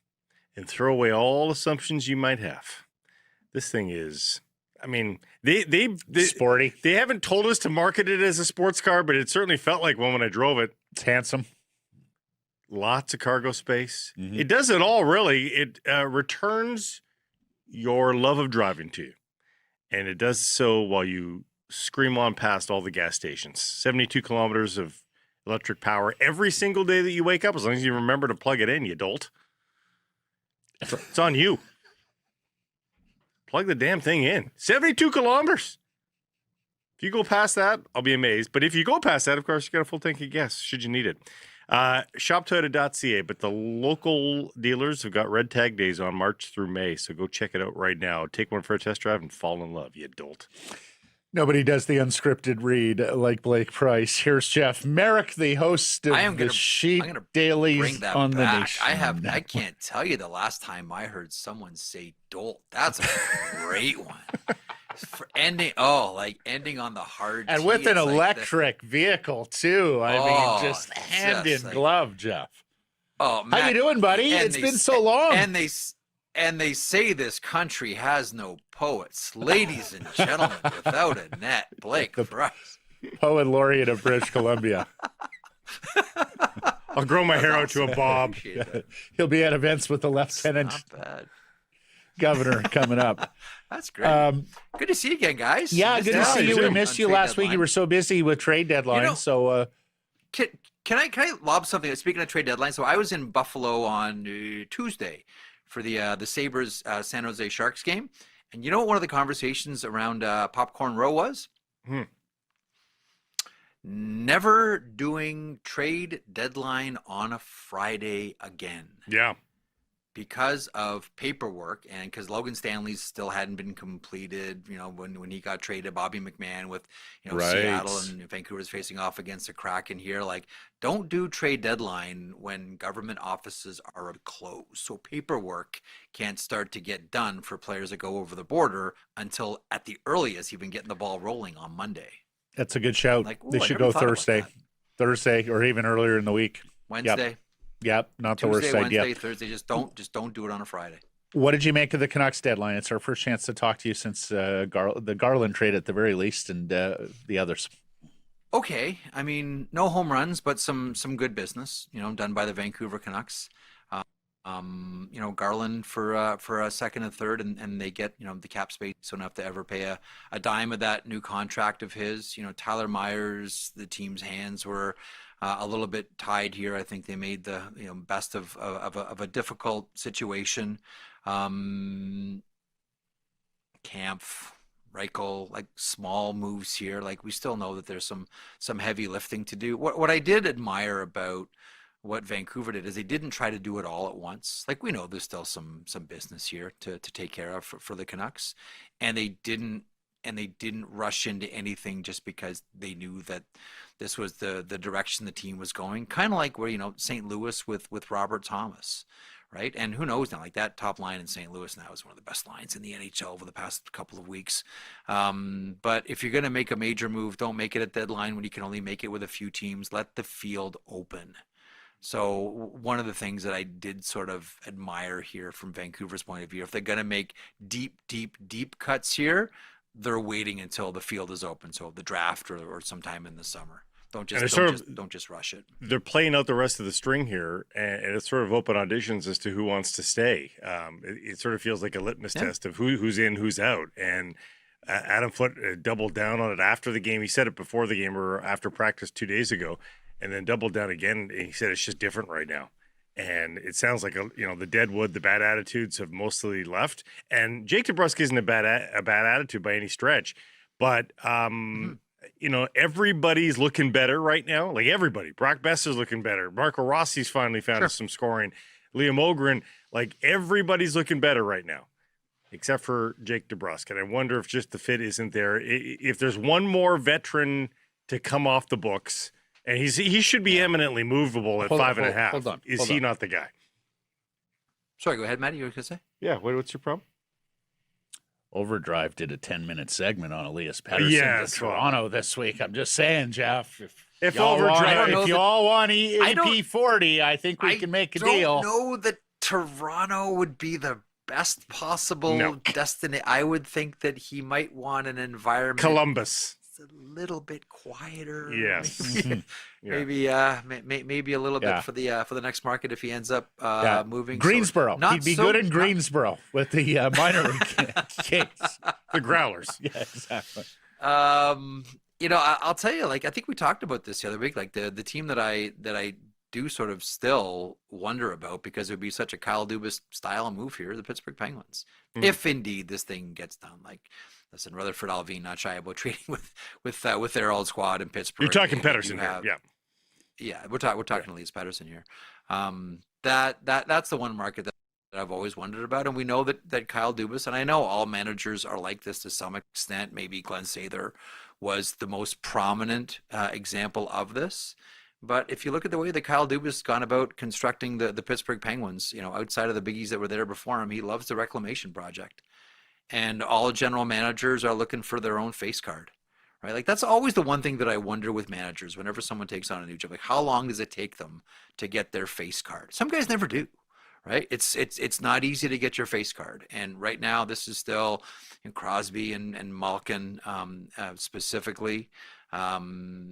and throw away all assumptions you might have. This thing is... they sporty. They haven't told us to market it as a sports car, but it certainly felt like one when I drove it. It's handsome. Lots of cargo space. Mm-hmm. It does it all, really. It returns your love of driving to you. And it does so while you scream on past all the gas stations. 72 kilometers of electric power every single day that you wake up, as long as you remember to plug it in, you dolt. It's on you. Plug the damn thing in. 72 kilometers. If you go past that, I'll be amazed. But if you go past that, of course, you got a full tank of gas, should you need it. ShopToyota.ca, but the local dealers have got red tag days on March through May, so go check it out right now. Take one for a test drive and fall in love, you dolt. Nobody does the unscripted read like Blake Price. Here's Jeff Merrick, the host of the Sheet Dailies on the Nation. I can't tell you the last time I heard someone say dolt. That's a great one. For ending on the hard and T, with an it's like electric vehicle too. I mean, just hand in glove, Jeff. Oh, Matt, how you doing, buddy? It's been so long. And they say this country has no poets. Ladies and gentlemen, without a net, Blake Price. Poet laureate of British Columbia. I'll grow my hair out to a bob. He'll be at events with the lieutenant governor coming up. That's great. Good to see you again, guys. Yeah, good to see you. We missed you last week. You were so busy with trade deadlines. Can I lob something? Speaking of trade deadline, so I was in Buffalo on Tuesday for the Sabres San Jose Sharks game, and you know what one of the conversations around Popcorn Row was? Never doing trade deadline on a Friday again. Yeah. Because of paperwork and because Logan Stanley's still hadn't been completed, when he got traded, Bobby McMahon with, right. Seattle and Vancouver's facing off against the Kraken here. Like, don't do trade deadline when government offices are closed. So paperwork can't start to get done for players that go over the border until at the earliest even getting the ball rolling on Monday. That's a good shout. They should go Thursday or even earlier in the week. Wednesday. Yep, not the Tuesday, worst idea. Wednesday, Thursday, just don't do it on a Friday. What did you make of the Canucks deadline? It's our first chance to talk to you since the Garland trade at the very least, and the others. Okay, I mean, no home runs, but some good business, done by the Vancouver Canucks. Garland for a second and third, and they get the cap space, so don't have to ever pay a dime of that new contract of his. Tyler Myers, the team's hands were a little bit tied here. I think they made the best of a difficult situation. Kampf, Reichel, like small moves here. Like we still know that there's some heavy lifting to do. What I did admire about what Vancouver did is they didn't try to do it all at once. Like we know there's still some business here to take care of for the Canucks, and they didn't rush into anything just because they knew that this was the direction the team was going. Kind of like where, St. Louis with Robert Thomas, right? And who knows now, like that top line in St. Louis now is one of the best lines in the NHL over the past couple of weeks. But if you're going to make a major move, don't make it at deadline when you can only make it with a few teams. Let the field open. So one of the things that I did sort of admire here from Vancouver's point of view, if they're going to make deep cuts here, they're waiting until the field is open. So the draft or sometime in the summer. Don't just rush it. They're playing out the rest of the string here, and it's sort of open auditions as to who wants to stay. It sort of feels like a litmus test of who's in, who's out. And Adam Foote doubled down on it after the game. He said it before the game or after practice 2 days ago, and then doubled down again. And he said it's just different right now. And it sounds like the deadwood, the bad attitudes have mostly left. And Jake DeBrusk isn't a bad attitude by any stretch, but everybody's looking better right now. Like everybody, Brock Besser's looking better. Marco Rossi's finally found some scoring. Liam Ogren, like everybody's looking better right now, except for Jake DeBrusk. And I wonder if just the fit isn't there. If there's one more veteran to come off the books. And he should be eminently movable at 5.5. Hold on. Is he not the guy? Sorry, go ahead, Matty. You were going to say? Yeah. What's your problem? Overdrive did a 10-minute segment on Elias Pettersson to Toronto this week. I'm just saying, Jeff. If you all want EP40, I think we can make a deal. I don't know that Toronto would be the best possible destiny. I would think that he might want an environment. Columbus. A little bit quieter. Yes. Maybe a little bit for the next market if he ends up moving. Greensboro. He'd be good in Greensboro with the minor league Kings. The Growlers. Yeah, exactly. I'll tell you, like I think we talked about this the other week, like the team that I do sort of still wonder about because it would be such a Kyle Dubas style move here, the Pittsburgh Penguins. If indeed this thing gets done. Like listen, Rutherford Alvin not shy about trading with their old squad in Pittsburgh. You're talking Pettersson here, yeah. We're talking Elias Pettersson here. That's the one market that I've always wondered about, and we know that Kyle Dubas, and I know all managers are like this to some extent. Maybe Glenn Sather was the most prominent example of this. But if you look at the way that Kyle Dubas has gone about constructing the Pittsburgh Penguins, outside of the biggies that were there before him, he loves the reclamation project. And all general managers are looking for their own face card, right? Like that's always the one thing that I wonder with managers whenever someone takes on a new job. Like how long does it take them to get their face card? Some guys never do, right? It's not easy to get your face card. And right now this is still in Crosby and Malkin specifically. When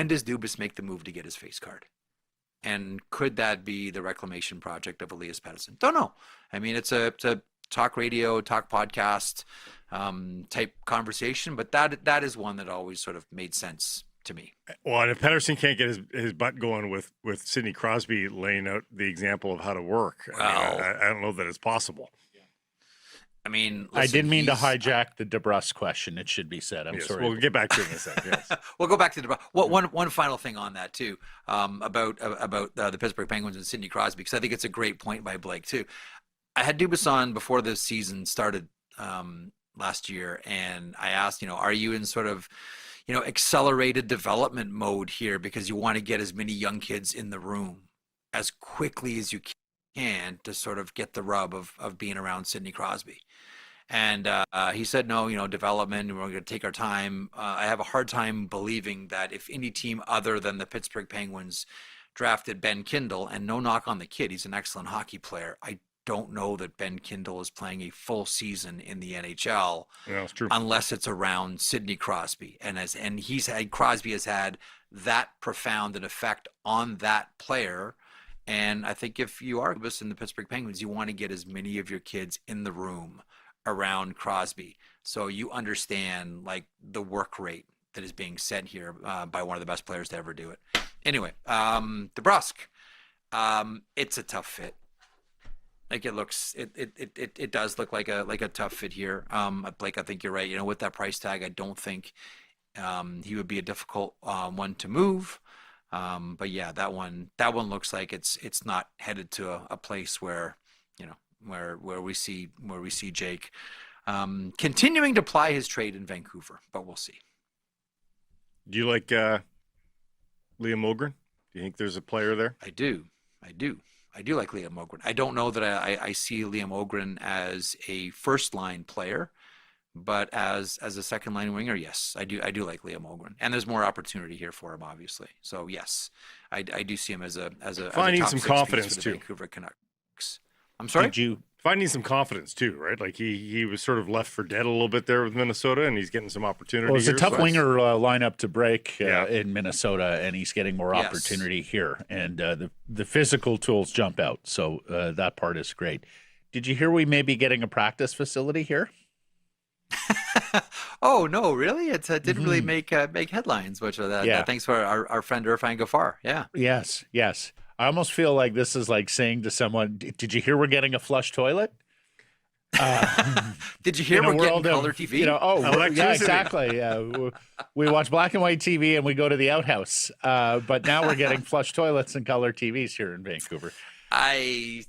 does Dubas make the move to get his face card? And could that be the reclamation project of Elias Pettersson? Don't know. I mean, it's a talk radio, talk podcast type conversation, but that is one that always sort of made sense to me. Well, and if Pettersson can't get his butt going with Sidney Crosby laying out the example of how to work, I don't know that it's possible. I mean, listen, I didn't mean to hijack the DeBrusk question. It should be said. I'm sorry. We'll get back to it in a second. Yes. We'll go back to DeBrusk. Well, one final thing on that too, about the Pittsburgh Penguins and Sidney Crosby, because I think it's a great point by Blake too. I had Dubas on before the season started last year, and I asked, are you in sort of, accelerated development mode here because you want to get as many young kids in the room as quickly as you can to sort of get the rub of being around Sidney Crosby? And he said, no, development, we're going to take our time. I have a hard time believing that if any team other than the Pittsburgh Penguins drafted Ben Kindle, and no knock on the kid, he's an excellent hockey player, I don't know that Ben Kindle is playing a full season in the NHL unless it's around Sidney Crosby. And Crosby has had that profound an effect on that player. And I think if you are in the Pittsburgh Penguins, you want to get as many of your kids in the room around Crosby, so you understand like the work rate that is being set here by one of the best players to ever do it. Anyway, DeBrusk, it's a tough fit. Like it does look like a tough fit here. Blake, I think you're right. You know, with that price tag, I don't think he would be a difficult one to move. But yeah, that one looks like it's not headed to a place where, you know, where we see Jake continuing to ply his trade in Vancouver, but we'll see. Do you like Liam Ogren? Do you think there's a player there? I do like Liam Ogren. I don't know that I see Liam Ogren as a first line player, but as a second line winger, yes, I do like Liam Ogren, and there's more opportunity here for him, obviously. So yes, I do see him as a finding top some six confidence piece for the too. Vancouver Canucks. I'm sorry. Did you Finding some confidence too, right? Like he was sort of left for dead a little bit there with Minnesota, and he's getting some opportunity. Well, it's a here, tough so winger lineup to break Yeah. in Minnesota, and he's getting more Yes. opportunity here. And the physical tools jump out, so that part is great. Did you hear we may be getting a practice facility here? Oh no, really? It didn't really make headlines. Which Yeah. thanks for our friend Irfan Ghaffar. Yeah. Yes, yes. I almost feel like this is like saying to someone, "Did you hear we're getting a flush toilet?" Did you hear In a we're getting world of, color TV? You know, yeah, Electricity. exactly. We watch black and white TV and we go to the outhouse. But now we're getting flush toilets and color TVs here in Vancouver. I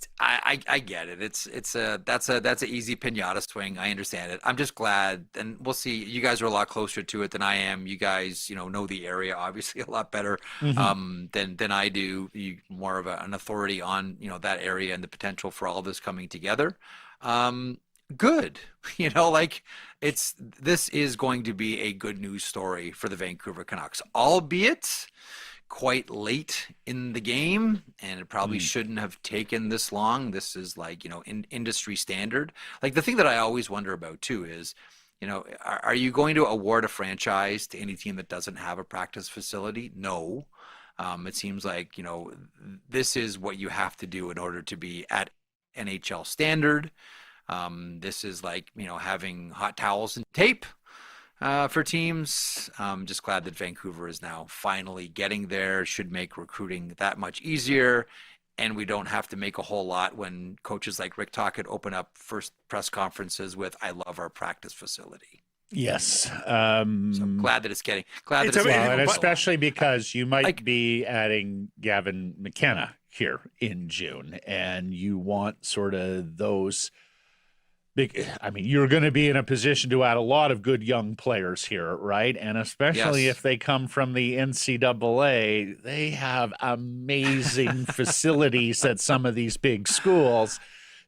get it. That's an easy pinata swing. I understand it. I'm just glad, and we'll see. You guys are a lot closer to it than I am. You guys, know the area obviously a lot better than I do. You more of an authority on that area and the potential for all this coming together. Good. This is going to be a good news story for the Vancouver Canucks, albeit quite late in the game, and it probably shouldn't have taken this long. This is industry standard. Like, the thing that I always wonder about too is, are you going to award a franchise to any team that doesn't have a practice facility? No. It seems like, this is what you have to do in order to be at NHL standard. This is like, having hot towels and tape for teams. Just glad that Vancouver is now finally getting there. Should make recruiting that much easier, and we don't have to make a whole lot when coaches like Rick Tocchet open up first press conferences with "I love our practice facility." Yes. So glad that it's getting And especially because you might be adding Gavin Mckenna here in June, and you want sort of those big. I mean, you're going to be in a position to add a lot of good young players here, right? And especially if they come from the NCAA, they have amazing facilities at some of these big schools,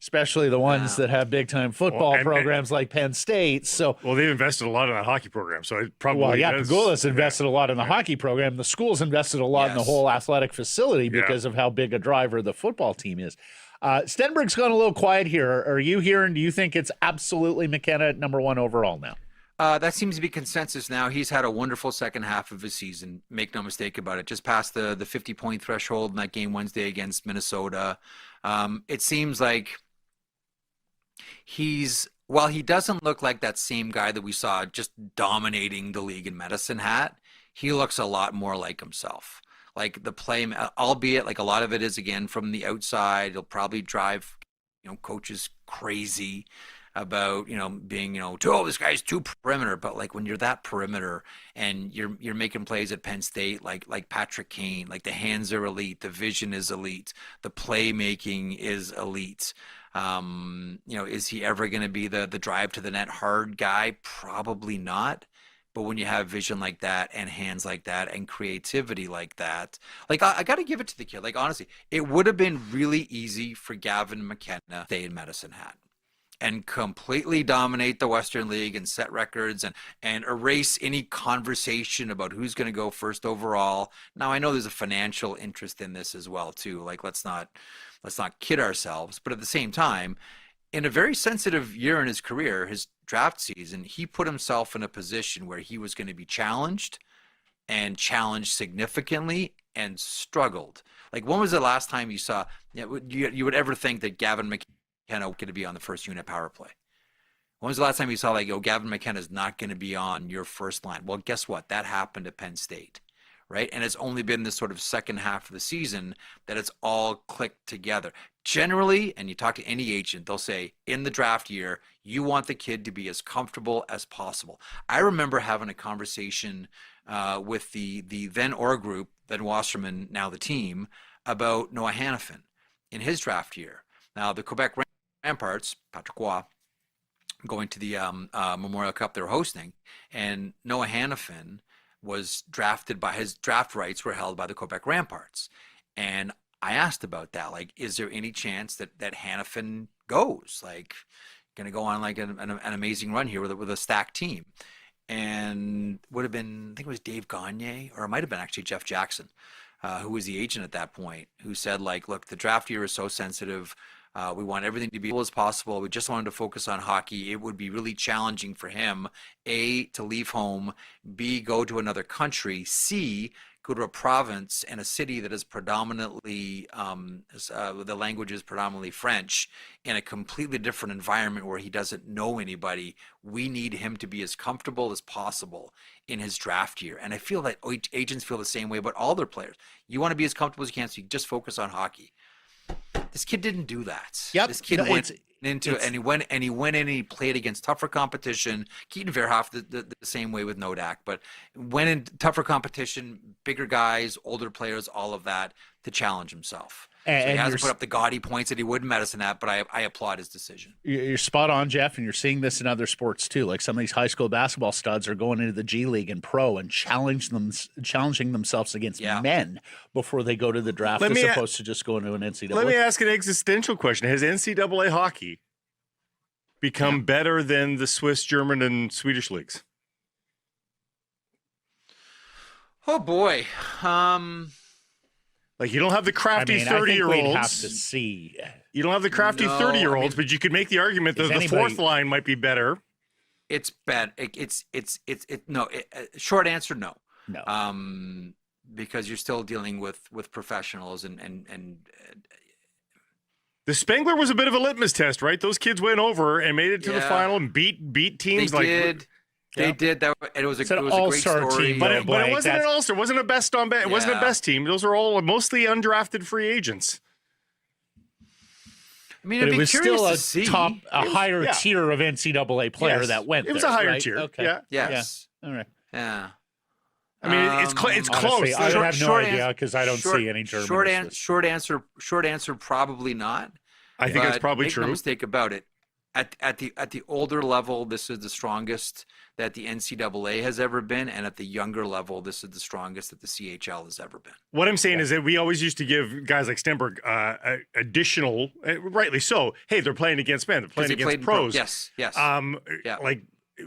especially the ones that have big time football programs like Penn State. So, they've invested a lot in that hockey program. So it probably Pegula's invested a lot in the hockey program. The school's invested a lot in the whole athletic facility because of how big a driver the football team is. Stenberg's gone a little quiet here. Are you hearing? Do you think it's absolutely Mckenna at number one overall now? That seems to be consensus now. He's had a wonderful second half of his season. Make no mistake about it. Just past the 50-point threshold in that game Wednesday against Minnesota. It seems like while he doesn't look like that same guy that we saw just dominating the league in Medicine Hat, he looks a lot more like himself. Like the play, albeit like a lot of it is again from the outside. He'll probably drive, coaches crazy about, being, oh, this guy's too perimeter. But like when you're that perimeter and you're making plays at Penn State, like Patrick Kane, like the hands are elite, the vision is elite, the playmaking is elite. Is he ever going to be the drive to the net hard guy? Probably not. But when you have vision like that and hands like that and creativity like that, like I got to give it to the kid. Like, honestly, it would have been really easy for Gavin Mckenna to stay in Medicine Hat and completely dominate the Western League and set records and erase any conversation about who's going to go first overall. Now, I know there's a financial interest in this as well, too. Like, let's not kid ourselves. But at the same time, in a very sensitive year in his career, his draft season, he put himself in a position where he was going to be challenged significantly and struggled. Like, when was the last time you saw, you would ever think that Gavin McKenna was going to be on the first unit power play? When was the last time you saw, like, Gavin McKenna is not going to be on your first line? Well, guess what? That happened at Penn State, right? And it's only been this sort of second half of the season that it's all clicked together. Generally, and you talk to any agent, they'll say in the draft year, you want the kid to be as comfortable as possible. I remember having a conversation with the then Or group, then Wasserman, now the team, about Noah Hannafin in his draft year. Now, the Quebec Ramparts, Patrick Roy, going to the Memorial Cup they were hosting, and Noah Hannafin was drafted by his draft rights were held by the Quebec Ramparts. And I asked about that, like, is there any chance that Hannafin goes, like, going to go on like an amazing run here with a stacked team? And would have been, I think it was Dave Gagne, or it might have been actually Jeff Jackson, who was the agent at that point, who said, like, look, the draft year is so sensitive. We want everything to be as possible. We just wanted to focus on hockey. It would be really challenging for him, A, to leave home, B, go to another country, C, go to a province and a city that is predominantly, the language is predominantly French, in a completely different environment where he doesn't know anybody. We need him to be as comfortable as possible in his draft year. And I feel that agents feel the same way about all their players. You want to be as comfortable as you can, so you just focus on hockey. This kid didn't do that. Yep. This kid went into and he went in and he played against tougher competition. Keaton Verhoff the same way with Nodak, but went in tougher competition, bigger guys, older players, all of that to challenge himself. And so he hasn't put up the gaudy points that he would in Medicine at, but I applaud his decision. You're spot on, Jeff, and you're seeing this in other sports too. Like some of these high school basketball studs are going into the G League and pro and challenging themselves against men before they go to the draft, as opposed to just going to an NCAA. Let me ask an existential question. Has NCAA hockey become better than the Swiss, German, and Swedish leagues? Oh, boy. Like, you don't have the crafty 30-year-olds. We'd have to see. You don't have the crafty 30-year-olds, but you could make the argument that the fourth line might be better. It's bad. Short answer, no. No. Because you're still dealing with professionals and the Spengler was a bit of a litmus test, right? Those kids went over and made it to the final and beat teams. They did that. It was a great all-star story. team, but it wasn't an all-star. It wasn't a best on best. It wasn't a best team. Those are all mostly undrafted free agents. I mean, but it was still a higher yeah. tier of NCAA player that went. It was a higher right? tier. Okay. Yeah. Yes. Yeah. All right. Yeah. I mean, it's Honestly, close. I have no idea because I don't see any German. Short answer, probably not. I think that's probably make true. No mistake about it. At the older level, this is the strongest that the NCAA has ever been, and at the younger level, this is the strongest that the CHL has ever been. What I'm saying is that we always used to give guys like Stenberg additional, rightly so. Hey, they're playing against men. They're playing against pros. Yes. Like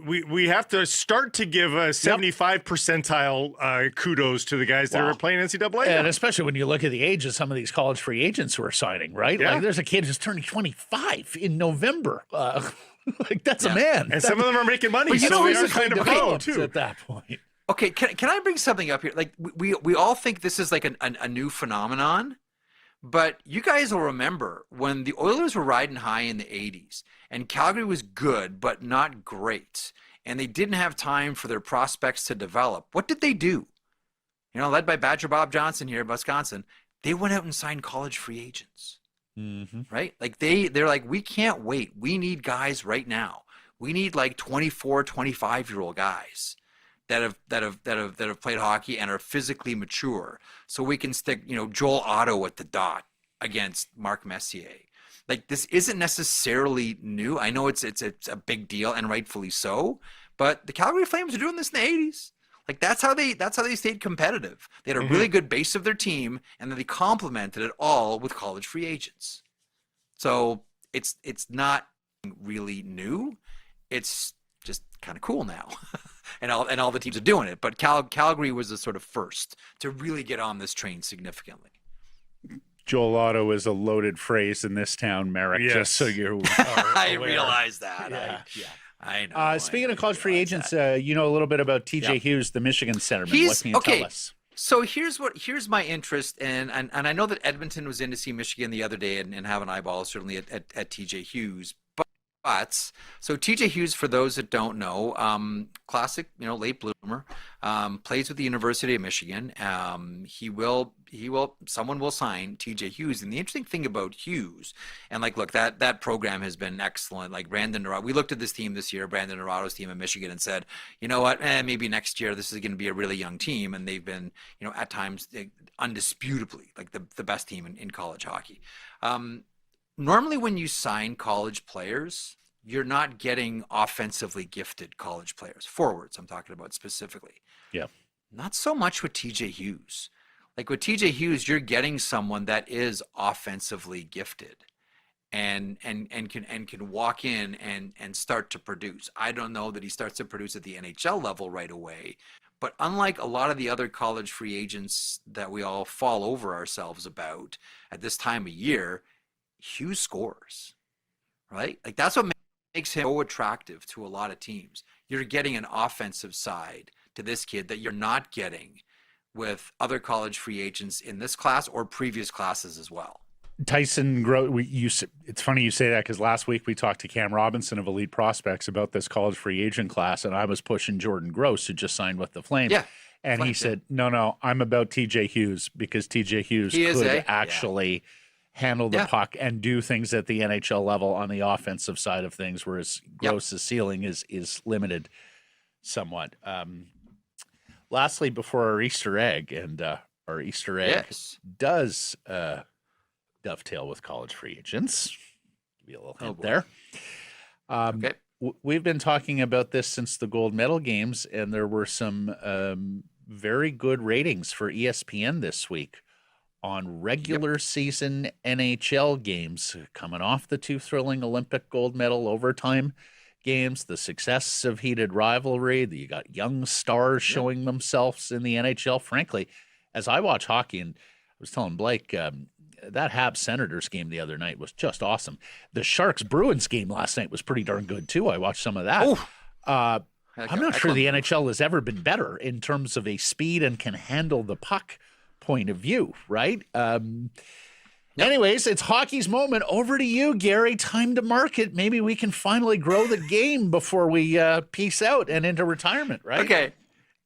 we have to start to give a 75 percentile kudos to the guys that are playing NCAA. And especially when you look at the age of some of these college free agents who are signing, right? Yeah. Like there's a kid who's turning 25 in November. Like that's a man. And some of them are making money, but so they are kind of pro too. At that point. Okay, can I bring something up here? Like we all think this is like a new phenomenon, but you guys will remember when the Oilers were riding high in the 80s and Calgary was good but not great, and they didn't have time for their prospects to develop. What did they do? You know, led by Badger Bob Johnson here in Wisconsin, they went out and signed college free agents. Mm-hmm. Right? Like they're like, we can't wait. We need guys right now. We need like 24, 25-year-old guys that have played hockey and are physically mature, so we can stick, Joel Otto at the dot against Mark Messier. Like, this isn't necessarily new. I know it's a big deal, and rightfully so, but the Calgary Flames are doing this in the 80s. Like that's how they stayed competitive. They had a really good base of their team, and then they complemented it all with college free agents. So it's not really new. It's just kind of cool now, and all the teams are doing it. But Calgary was the sort of first to really get on this train significantly. Joel Otto is a loaded phrase in this town, Merrick. Yes. Just so you're I realize that. Yeah. I know. Speaking of college free agents, you know a little bit about TJ Hughes, the Michigan centerman. What can you tell us? So here's my interest, and I know that Edmonton was in to see Michigan the other day and have an eyeball certainly at TJ Hughes. But But so TJ Hughes, for those that don't know, classic, late bloomer, plays with the University of Michigan. Someone will sign TJ Hughes. And the interesting thing about Hughes, and look, that program has been excellent. Like Brandon Dorado, we looked at this team this year, Brandon Dorado's team in Michigan, and said, you know what, maybe next year this is going to be a really young team. And they've been, at times undisputably like the best team in college hockey. Normally when you sign college players, you're not getting offensively gifted college players. Forwards, I'm talking about specifically. Yeah. Not so much with TJ Hughes. Like with TJ Hughes, you're getting someone that is offensively gifted and can walk in and start to produce. I don't know that he starts to produce at the NHL level right away, but unlike a lot of the other college free agents that we all fall over ourselves about at this time of year, Hughes scores, right? Like that's what makes him so attractive to a lot of teams. You're getting an offensive side to this kid that you're not getting with other college free agents in this class or previous classes as well. Tyson, it's funny you say that because last week we talked to Cam Robinson of Elite Prospects about this college free agent class, and I was pushing Jordan Gross, who just signed with the Flames. Yeah. And he said, no, I'm about TJ Hughes because TJ Hughes could actually handle the puck and do things at the NHL level on the offensive side of things, whereas Gross's ceiling is limited somewhat. Lastly, before our Easter egg, and our Easter egg does dovetail with college free agents. Give you a little hint there. Okay. We've been talking about this since the gold medal games, and there were some very good ratings for ESPN this week on regular season NHL games, coming off the two thrilling Olympic gold medal overtime games, the success of heated rivalry. You got young stars showing themselves in the NHL. Frankly, as I watch hockey, and I was telling Blake, that Habs Senators game the other night was just awesome. The Sharks Bruins game last night was pretty darn good too. I watched some of that. I'm not sure the NHL has ever been better in terms of a speed and can handle the puck point of view, right? Anyways, it's hockey's moment. Over to you, Gary. Time to market. Maybe we can finally grow the game before we peace out and into retirement, right?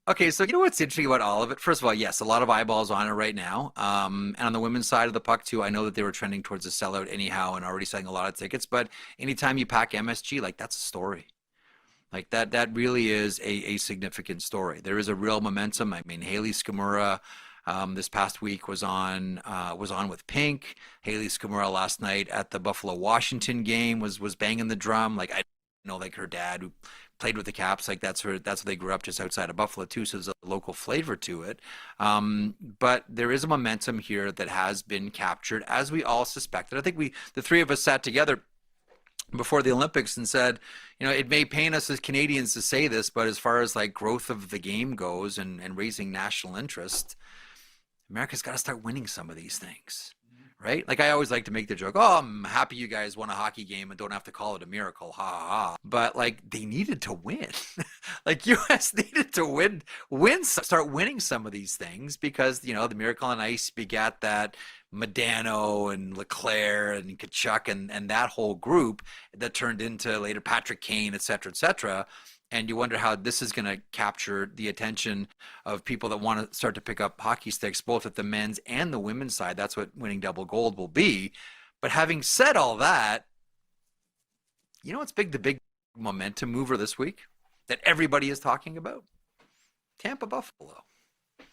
Okay, so you know what's interesting about all of it? First of all, yes, a lot of eyeballs on it right now. And on the women's side of the puck, too, I know that they were trending towards a sellout anyhow and already selling a lot of tickets. But anytime you pack MSG, that's a story. Like that really is a significant story. There is a real momentum. I mean, Haley Skamura this past week was on with Pink. Haley Skamura last night at the Buffalo-Washington game was banging the drum. I know her dad who played with the Caps, that's where they grew up just outside of Buffalo too, so there's a local flavor to it. But there is a momentum here that has been captured, as we all suspected. I think the three of us sat together before the Olympics and said, it may pain us as Canadians to say this, but as far as growth of the game goes and raising national interest, America's got to start winning some of these things. Right? I always like to make the joke, I'm happy you guys won a hockey game and don't have to call it a miracle. Ha ha ha. But they needed to win. US needed to win, start winning some of these things because, the Miracle on Ice begat that Modano and Leclerc and Kachuk and that whole group that turned into later Patrick Kane, et cetera, et cetera. And you wonder how this is going to capture the attention of people that want to start to pick up hockey sticks, both at the men's and the women's side. That's what winning double gold will be. But having said all that, what's big? The big momentum mover this week that everybody is talking about? Tampa Buffalo. It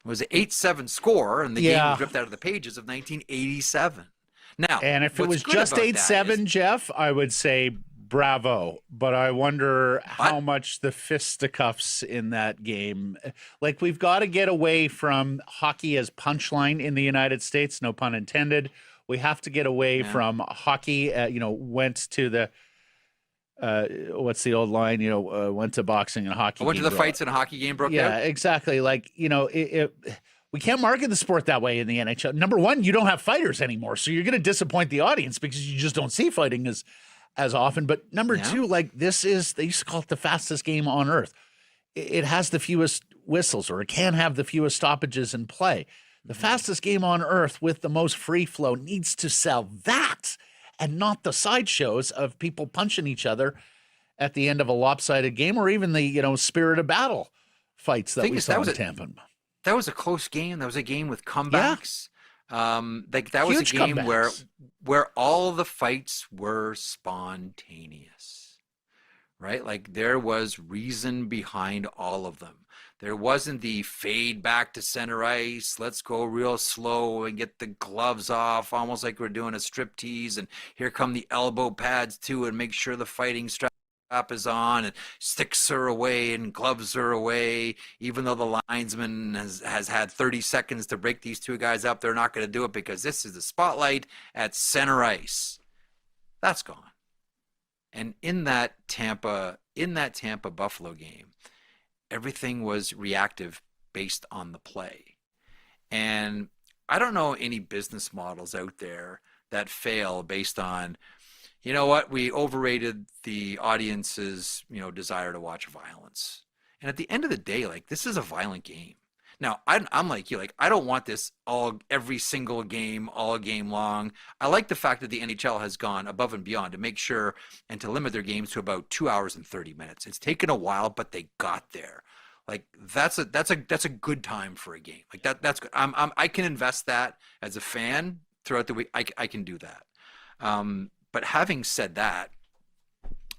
was an 8-7 score, and the game was ripped out of the pages of 1987. Now, and if it was just 8-7, Jeff, I would say bravo, but I wonder how much the fisticuffs in that game, we've got to get away from hockey as punchline in the United States, no pun intended. We have to get away from hockey, went to the, what's the old line, went to boxing and hockey. Went to the fights and a hockey game broke out. Yeah, exactly. We can't market the sport that way in the NHL. Number one, you don't have fighters anymore, so you're going to disappoint the audience because you just don't see fighting as often. But number two, this is, they used to call it the fastest game on earth. It has the fewest whistles, or it can have the fewest stoppages in play. The fastest game on earth with the most free flow needs to sell that. and not the sideshows of people punching each other at the end of a lopsided game, or even the spirit of battle fights that we saw in Tampa. That was a close game. That was a game with comebacks. That was a game where all the fights were spontaneous, right? Like there was reason behind all of them. There wasn't the fade back to center ice, let's go real slow and get the gloves off, almost like we're doing a striptease, and here come the elbow pads too, and make sure the fighting strap is on, and sticks are away and gloves are away. Even though the linesman has had 30 seconds to break these two guys up, they're not going to do it because this is the spotlight at center ice. That's gone. And in that Tampa Buffalo game, everything was reactive based on the play. And I don't know any business models out there that fail based on, you know what, we overrated the audience's, desire to watch violence. And at the end of the day, like, this is a violent game. Now, I'm like you, like, I don't want this every single game, all game long. I like the fact that the NHL has gone above and beyond to make sure and to limit their games to about 2 hours and 30 minutes. It's taken a while, but they got there. Like, that's a good time for a game. Like that's good. I can invest that as a fan throughout the week. I can do that. But having said that,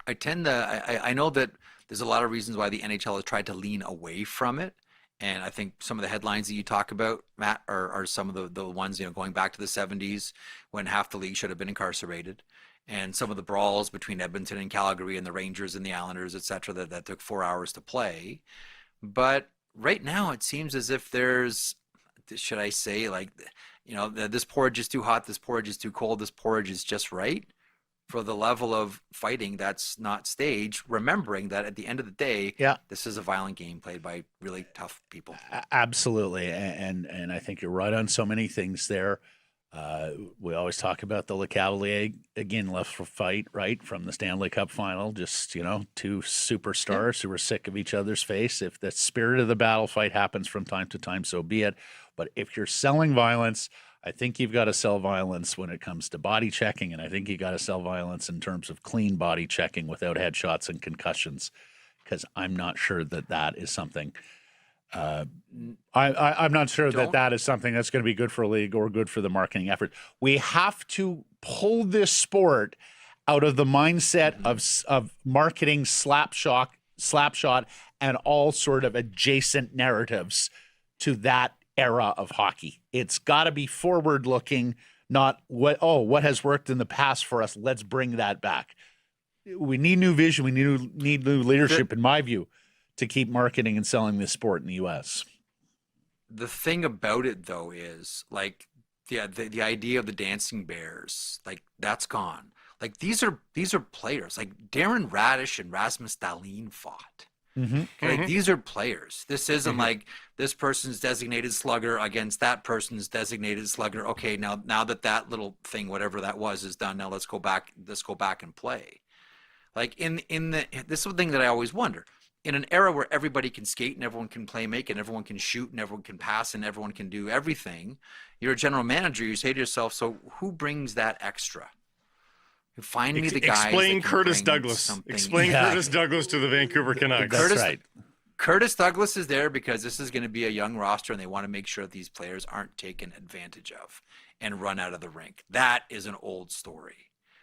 I know that there's a lot of reasons why the NHL has tried to lean away from it. And I think some of the headlines that you talk about, Matt, are some of the ones, going back to the 70s when half the league should have been incarcerated. And some of the brawls between Edmonton and Calgary and the Rangers and the Islanders, et cetera, that took 4 hours to play. But right now it seems as if there's, should I say, like, this porridge is too hot, this porridge is too cold, this porridge is just right for the level of fighting that's not staged, remembering that at the end of the day, this is a violent game played by really tough people. Absolutely. And I think you're right on so many things there. We always talk about the Le Cavalier, again, left for fight, right, from the Stanley Cup final, just, two superstars who were sick of each other's face. If the spirit of the battle fight happens from time to time, so be it. But if you're selling violence, I think you've got to sell violence when it comes to body checking, and I think you got to sell violence in terms of clean body checking without headshots and concussions, because I'm not sure that is something. I'm not sure that is something that's going to be good for a league or good for the marketing effort. We have to pull this sport out of the mindset of marketing slapshot and all sort of adjacent narratives to that era of hockey. It's got to be forward looking, not what has worked in the past for us. Let's bring that back. We need new vision. We need new leadership, in my view, to keep marketing and selling this sport in the U.S. The thing about it, though, is like the idea of the dancing bears, like, that's gone. Like, these are players. Like, Darren Radish and Rasmus Dahlin fought. Like, these are players. This isn't like this person's designated slugger against that person's designated slugger. Okay, now that little thing, whatever that was, is done. Now let's go back and play. Like, this is the thing that I always wonder. In an era where everybody can skate and everyone can play make and everyone can shoot and everyone can pass and everyone can do everything, you're a general manager. You say to yourself, so who brings that extra? Find me the guys. Explain Curtis Douglas. Explain Curtis Douglas to the Vancouver Canucks. That's right. Curtis Douglas is there because this is going to be a young roster, and they want to make sure that these players aren't taken advantage of and run out of the rink. That is an old story.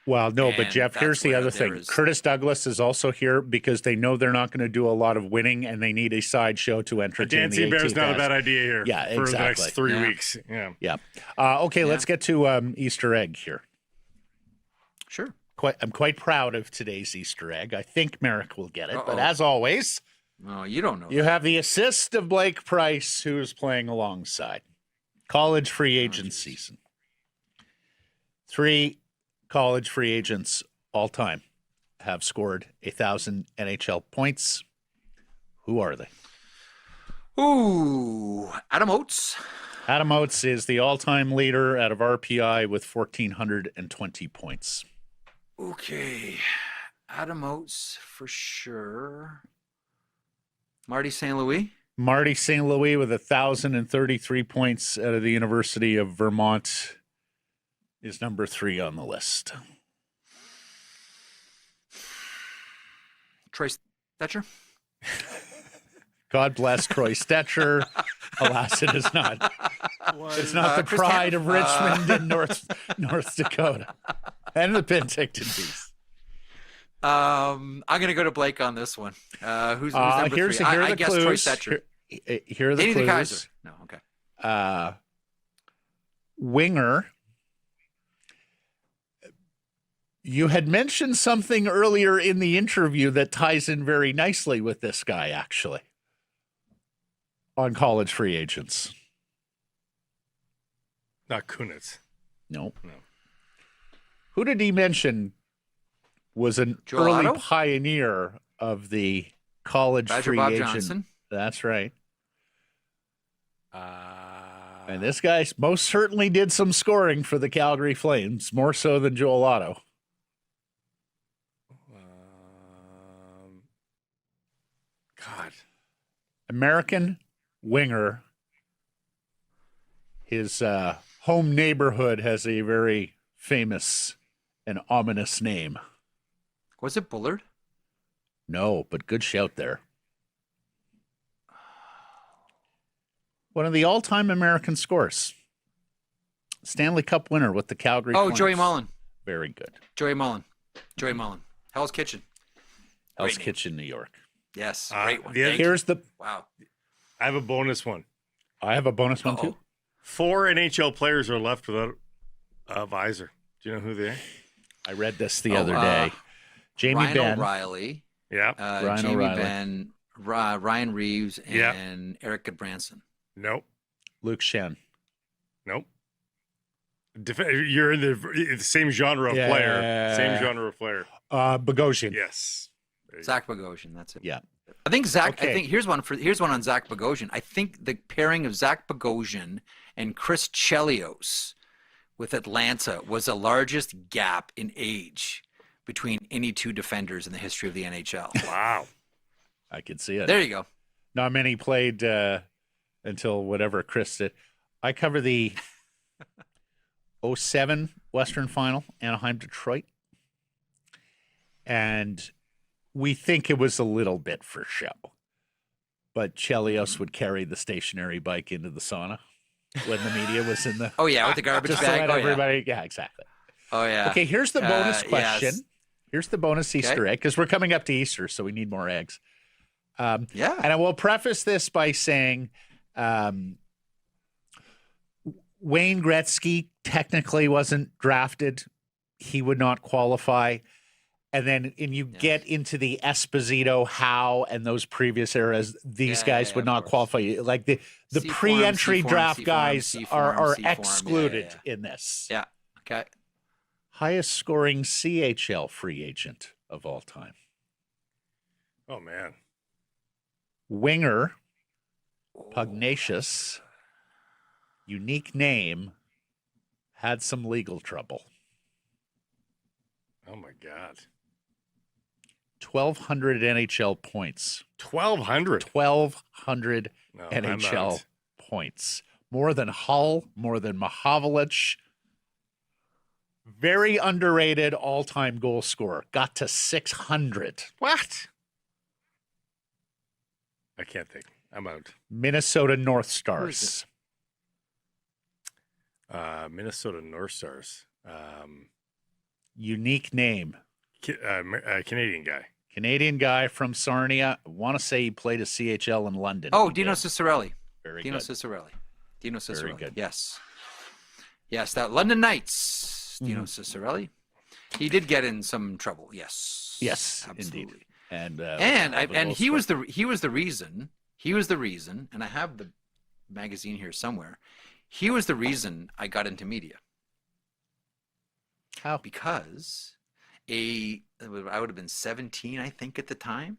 Well, no, but Jeff, here's the other thing. Curtis Douglas is also here because they know they're not going to do a lot of winning, and they need a sideshow to entertain the 18th. Dancing Bear's not a bad idea here. Yeah, for exactly. the next 3 weeks. Yeah. Okay, let's get to Easter egg here. Sure. I'm quite proud of today's Easter egg. I think Merrick will get it, but as always, no, you don't know. You have the assist of Blake Price, who is playing alongside. College free agent season. 3 college free agents all time have scored 1,000 NHL points. Who are they? Ooh, Adam Oates. Adam Oates is the all-time leader out of RPI with 1,420 points. Okay, Adam Oates for sure. Marty St. Louis. Marty St. Louis with 1,033 points out of the University of Vermont is number 3 on the list. Troy Stetcher? God bless Troy Stetcher. Alas, it is not. It's not the Chris pride Tanev? of Richmond in North Dakota. And the Penticton Beast. I'm going to go to Blake on this one. Who's number here's, three? Here are I the guess clues. Troy Stetcher. Here are the Danny clues. Kaiser. No, okay. Winger. You had mentioned something earlier in the interview that ties in very nicely with this guy, actually, on college free agents. Not Kunitz. No. No. Who did he mention was an Joel early Otto? pioneer of the college Badger free Bob agent? Johnson. That's right. And this guy most certainly did some scoring for the Calgary Flames, more so than Joel Otto. God. American winger. His home neighborhood has a very famous and ominous name. Was it Bullard? No, but good shout there. One of the all-time American scorers. Stanley Cup winner with the Calgary Flames. Joey Mullen. Very good. Joey Mullen. Hell's Kitchen. Hell's Great. Kitchen, New York. Yes, great one. the- Thank you. Here's the... Wow. I have a bonus one. I have a bonus one, too. Uh-oh. 4 NHL players are left without a visor. Do you know who they are? I read this the other day. Jamie Ryan Benn. O'Reilly. Yeah. Ryan Jamie O'Reilly. Benn. Ryan Reeves Yeah. and Eric Goodbranson. Nope. Luke Shen. Nope. You're in the same genre of Yeah. player. Same genre of player. Bogosian. Yes. Zach Bogosian. That's it. Yeah. I think Zach. Okay. I think here's one on Zach Bogosian. I think the pairing of Zach Bogosian and Chris Chelios with Atlanta was the largest gap in age between any two defenders in the history of the NHL. Wow. I could see it. There you go. Not many played until whatever Chris did. I cover the 07 Western Final, Anaheim, Detroit. And we think it was a little bit for show. But Chelios would carry the stationary bike into the sauna when the media was in the... Oh yeah, with the garbage just to bag. let everybody... Yeah, exactly. Oh yeah. Okay, here's the bonus yes. question. Here's the bonus Easter egg, because we're coming up to Easter, so we need more eggs. Yeah. And I will preface this by saying Wayne Gretzky technically wasn't drafted. He would not qualify. And then get into the Esposito, Howe, and those previous eras, these guys would of not course. qualify. Like the C-form, pre-entry C-form, draft C-form, guys C-form, are C-form. excluded Yeah. in this. Yeah. Okay. Highest scoring CHL free agent of all time. Oh, man. Winger, pugnacious, unique name, had some legal trouble. Oh, my God. 1,200 NHL points. 1,200. 1,200 No, I'm NHL out. points. More than Hull, more than Mahovlich. Very underrated all-time goal scorer. Got to 600. What? I can't think. I'm out. Minnesota North Who is Stars. Minnesota North Stars. Unique name. Canadian guy. Canadian guy from Sarnia. I want to say he played a CHL in London. Oh, He Dino did. Cicerelli. Very Dino good. Cicerelli. Dino Cicerelli. good. Yes. Yes, that London Knights. Dino Cicerelli. He did get in some trouble. Yes. Yes, absolutely. indeed. And He was the reason. And I have the magazine here somewhere. He was the reason I got into media. How? Because I would have been 17, I think, at the time.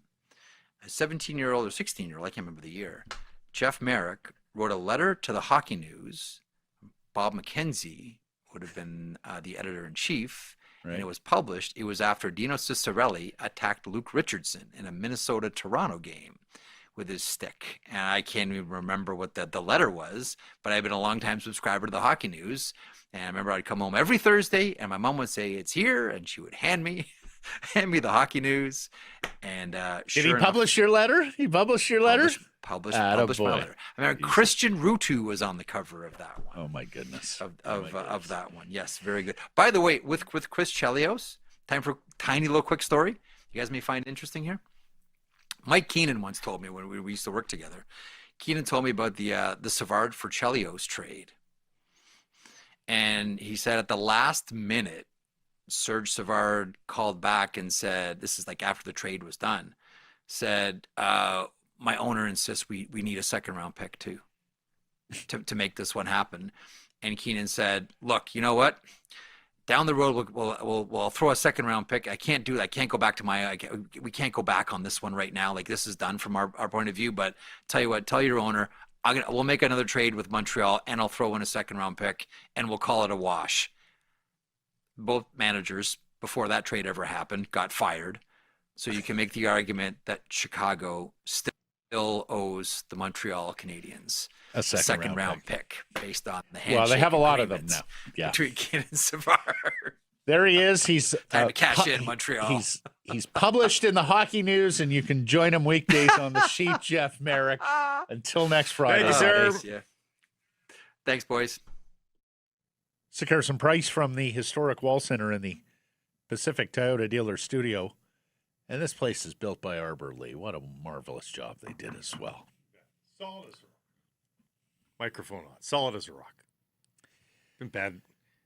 A 17-year-old or 16-year-old, I can't remember the year. Jeff Merrick wrote a letter to the Hockey News. Bob McKenzie would have been the editor-in-chief, Right. and it was published. It was after Dino Cicerelli attacked Luke Richardson in a Minnesota-Toronto game with his stick. And I can't even remember what the letter was, but I've been a long-time subscriber to the Hockey News. And I remember I'd come home every Thursday, and my mom would say, "It's here," and she would hand me hand me the hockey news. And Did he publish your letter? He published your letter? Published my letter. I mean, Christian Rutu was on the cover of that one. Oh my goodness. Of that one. Yes, very good. By the way, with Chris Chelios, time for a tiny little quick story. You guys may find interesting here. Mike Keenan once told me when we used to work together. Keenan told me about the Savard for Chelios trade. And he said at the last minute, Serge Savard called back and said, this is like after the trade was done, said, my owner insists we need a second round pick too to make this one happen. And Keenan said, look, you know what? Down the road, we'll throw a second round pick. I can't do that. I can't go back to we can't go back on this one right now. Like, this is done from our point of view. But tell you what, tell your owner, we'll make another trade with Montreal and I'll throw in a second round pick and we'll call it a wash. Both managers, before that trade ever happened, got fired. So you can make the argument that Chicago still owes the Montreal Canadiens a second round pick based on the handshake. Well, they have a lot of them now. Yeah. Between Keenan and Savard. There he is. He's time to cash in Montreal. He's published in the Hockey News, and you can join him weekdays on the sheet, Jeff Merrick. Until next Friday. Thank you, sir. Yeah. Thanks, boys. Carson Price from the historic Wall Center in the Pacific Toyota Dealer Studio. And this place is built by Arbor Lee. What a marvelous job they did as well. Solid as a rock. Microphone on. Solid as a rock. Been bad.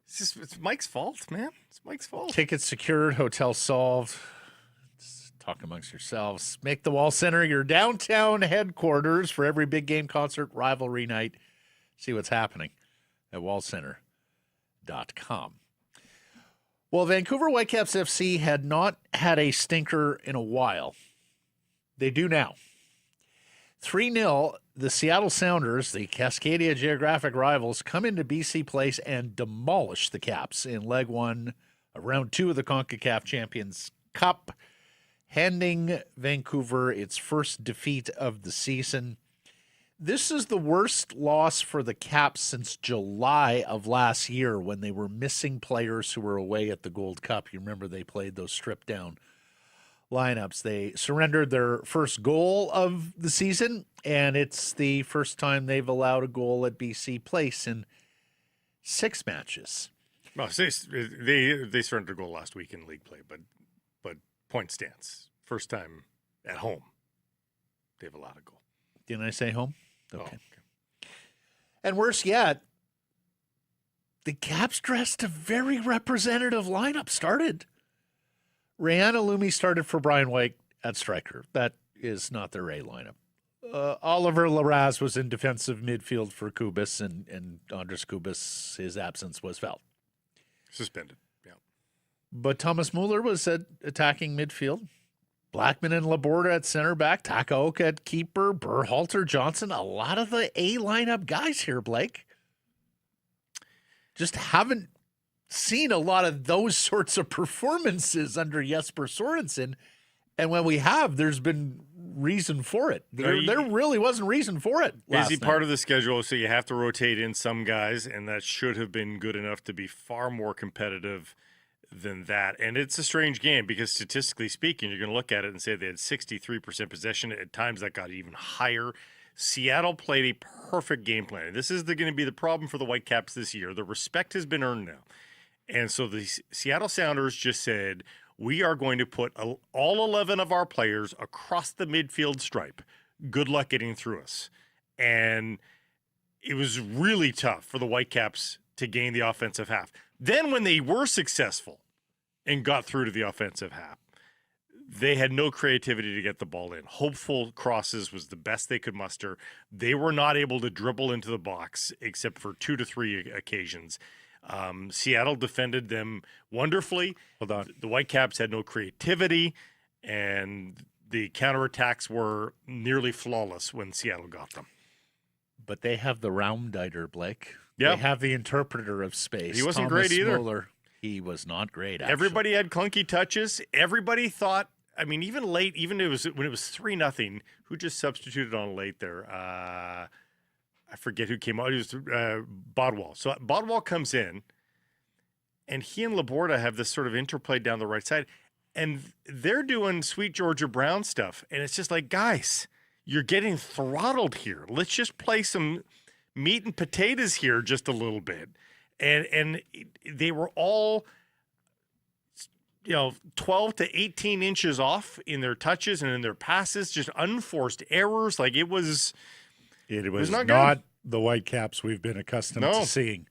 It's Mike's fault, man. It's Mike's fault. Tickets secured, hotel solved. Talk amongst yourselves. Make the Wall Center your downtown headquarters for every big game, concert, rivalry night. See what's happening at wallcenter.com. Well, Vancouver Whitecaps FC had not had a stinker in a while. They do now. 3-0, the Seattle Sounders, the Cascadia geographic rivals, come into BC Place and demolish the Caps in leg one of round 2 of the CONCACAF Champions Cup, handing Vancouver its first defeat of the season. This is the worst loss for the Caps since July of last year when they were missing players who were away at the Gold Cup. You remember they played those stripped-down lineups. They surrendered their first goal of the season, and it's the first time they've allowed a goal at BC Place in 6 matches. Well, they surrendered a goal last week in league play, but point stance. First time at home they've allowed a goal. Didn't I say home? Okay. Oh, okay. And worse yet, the Caps dressed a very representative lineup. Started. Rayan Alumi started for Brian White at striker. That is not their A lineup. Oliver Larraz was in defensive midfield for Kubas, and Andres Kubas, his absence was felt. Suspended, yeah. But Thomas Müller was at attacking midfield. Blackman and Laborda at center back, Takaoka at keeper, Berhalter, Johnson, a lot of the A lineup guys here, Blake. Just haven't seen a lot of those sorts of performances under Jesper Sorensen. And when we have, there's been reason for it. There really wasn't reason for it. Busy part of the schedule, so you have to rotate in some guys, and that should have been good enough to be far more competitive than that. And it's a strange game because statistically speaking, you're going to look at it and say they had 63% possession. At times that got even higher. Seattle played a perfect game plan. This is going to be the problem for the Whitecaps this year. The respect has been earned now. And so the Seattle Sounders just said, we are going to put all 11 of our players across the midfield stripe. Good luck getting through us. And it was really tough for the Whitecaps to gain the offensive half. Then when they were successful and got through to the offensive half, they had no creativity to get the ball in. Hopeful crosses was the best they could muster. They were not able to dribble into the box except for 2 to 3 occasions. Seattle defended them wonderfully. Hold on. The Whitecaps had no creativity, and the counterattacks were nearly flawless when Seattle got them. But they have the Raumditer, Blake. Yeah. They have the interpreter of space. He wasn't Thomas great either. Müller. He was not great, actually. Everybody had clunky touches. Everybody thought, I mean, even late, even when it was 3-0, who just substituted on late there? I forget who came on. It was Bodwall. So Bodwall comes in, and he and Laborda have this sort of interplay down the right side. and they're doing sweet Georgia Brown stuff. And it's just like, guys, you're getting throttled here. Let's just play some meat and potatoes here just a little bit. And they were all, 12 to 18 inches off in their touches and in their passes, just unforced errors. Like it was not the Whitecaps we've been accustomed to seeing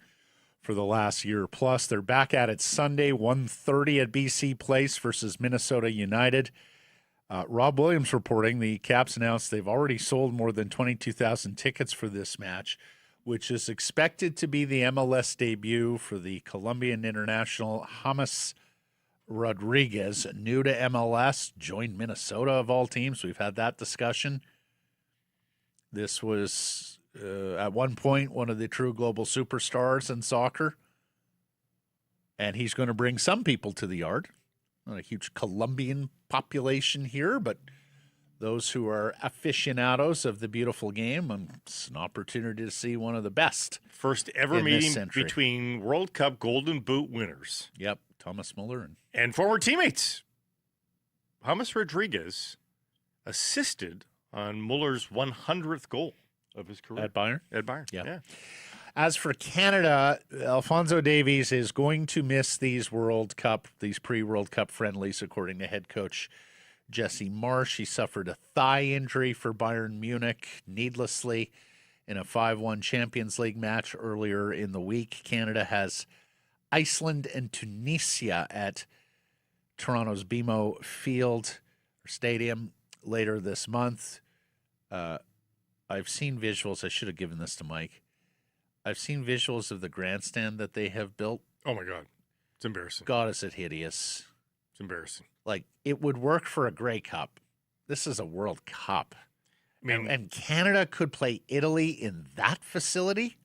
for the last year plus. They're back at it Sunday, 1:30 at BC Place versus Minnesota United. Rob Williams reporting the Caps announced they've already sold more than 22,000 tickets for this match, which is expected to be the MLS debut for the Colombian international James Rodriguez, new to MLS, joined Minnesota of all teams. We've had that discussion. This was, at one point, one of the true global superstars in soccer. And he's going to bring some people to the yard. Not a huge Colombian population here, but those who are aficionados of the beautiful game, it's an opportunity to see one of the best. First ever meeting between World Cup Golden Boot winners. Yep, Thomas Müller and former teammates. James Rodriguez assisted on Muller's 100th goal of his career. At Bayern? At Bayern, yeah. As for Canada, Alphonso Davies is going to miss these pre-World Cup friendlies, according to head coach Jesse Marsh. He suffered a thigh injury for Bayern Munich needlessly in a 5-1 Champions League match earlier in the week. Canada has Iceland and Tunisia at Toronto's BMO Field or Stadium later this month. I've seen visuals. I should have given this to Mike. I've seen visuals of the grandstand that they have built. Oh, my God. It's embarrassing. God, is it hideous. It's embarrassing. Like, it would work for a Grey Cup. This is a World Cup. I mean, and Canada could play Italy in that facility?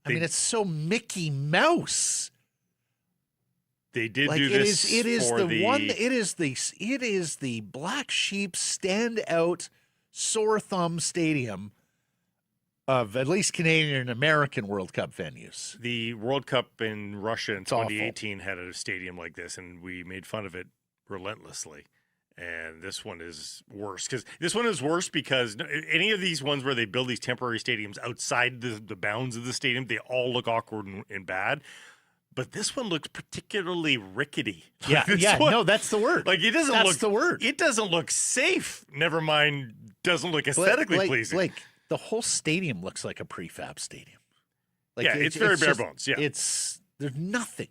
I mean, it's so Mickey Mouse. They did do this It is for it is the black sheep standout sore thumb stadium of at least Canadian and American World Cup venues. The World Cup in Russia in 2018 had a stadium like this, and we made fun of it relentlessly. And this one is worse because any of these ones where they build these temporary stadiums outside the bounds of the stadium, they all look awkward and bad. But this one looks particularly rickety. Yeah, no, that's the word. Like, it doesn't that's look. the word. It doesn't look safe. Never mind, doesn't look aesthetically pleasing. Like the whole stadium looks like a prefab stadium. Like, it's very bare bones. Yeah, there's nothing.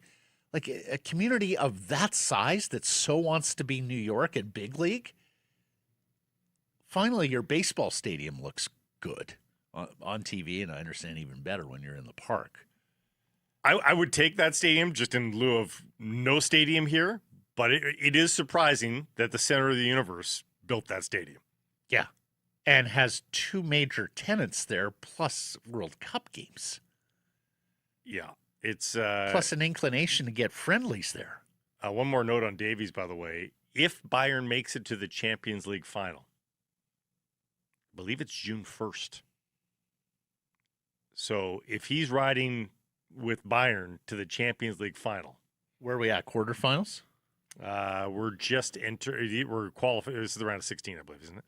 Like a community of that size that so wants to be New York and big league. Finally, your baseball stadium looks good on TV, and I understand even better when you're in the park. I would take that stadium just in lieu of no stadium here, but it is surprising that the center of the universe built that stadium. Yeah, and has two major tenants there, plus World Cup games. Yeah. It's plus an inclination to get friendlies there. One more note on Davies, by the way. If Bayern makes it to the Champions League final, I believe it's June 1st. So if he's riding with Bayern to the Champions League final. Where are we at, quarterfinals? We're just we're qualified. This is the round of 16, I believe, isn't it?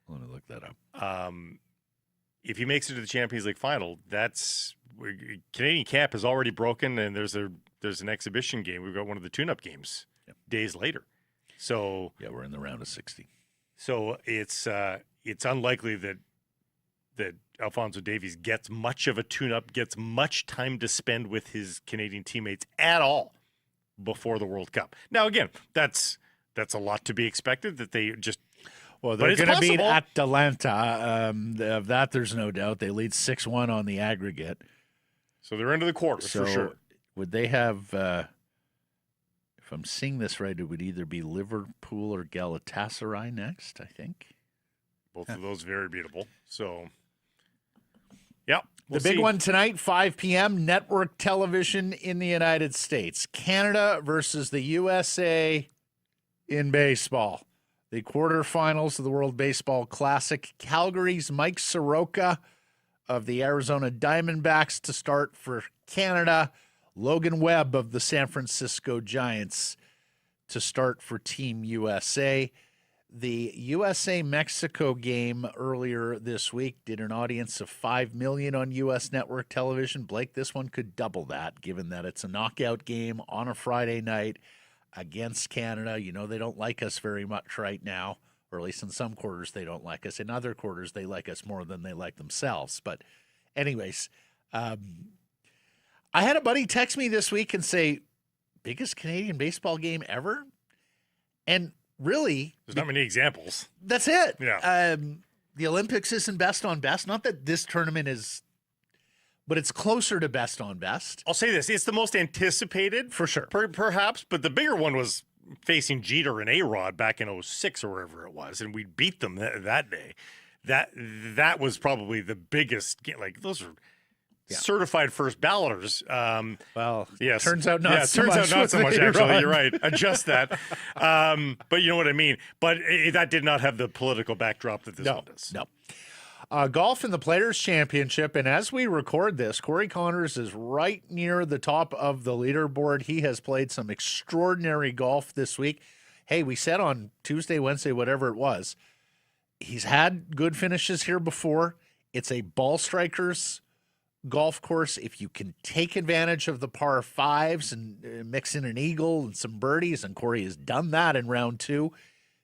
Let me look that up. If he makes it to the Champions League final, Canadian camp is already broken, and there's an exhibition game. We've got one of the tune-up games days later. So yeah, we're in the round of 16. So it's unlikely that Alphonso Davies gets much of a tune-up, gets much time to spend with his Canadian teammates at all before the World Cup. Now, again, that's a lot to be expected that they just. Well, they're going to beat Atalanta. Of that, there's no doubt. They lead 6-1 on the aggregate. So they're into the quarters for sure. Would they have, if I'm seeing this right, it would either be Liverpool or Galatasaray next, I think. Both of those very beatable. So, yeah. The big one tonight, 5 p.m., network television in the United States. Canada versus the USA in baseball. The quarterfinals of the World Baseball Classic. Calgary's Mike Soroka of the Arizona Diamondbacks to start for Canada. Logan Webb of the San Francisco Giants to start for Team USA. The USA-Mexico game earlier this week did an audience of 5 million on U.S. network television. Blake, this one could double that, given that it's a knockout game on a Friday night against Canada. You know they don't like us very much right now, or at least in some quarters they don't like us. In other quarters they like us more than they like themselves. But anyways, I had a buddy text me this week and say, biggest Canadian baseball game ever? And really, there's not many examples. That's it. Yeah. The Olympics isn't best on best. Not that this tournament is, but it's closer to best on best. I'll say this. It's the most anticipated. For sure. Perhaps, but the bigger one was facing Jeter and A-Rod back in 2006 or wherever it was, and we beat them that day. That was probably the biggest. Like, those are certified first balloters. Well, yes. Turns out not so much. Turns out not so much, actually. You're right. Adjust that. But you know what I mean. But that did not have the political backdrop that this one does. No. Golf in the Players' Championship, and as we record this, Corey Connors is right near the top of the leaderboard. He has played some extraordinary golf this week. Hey, we said on Tuesday, Wednesday, whatever it was, he's had good finishes here before. It's a ball strikers golf course. If you can take advantage of the par fives and mix in an eagle and some birdies, and Corey has done that in round 2,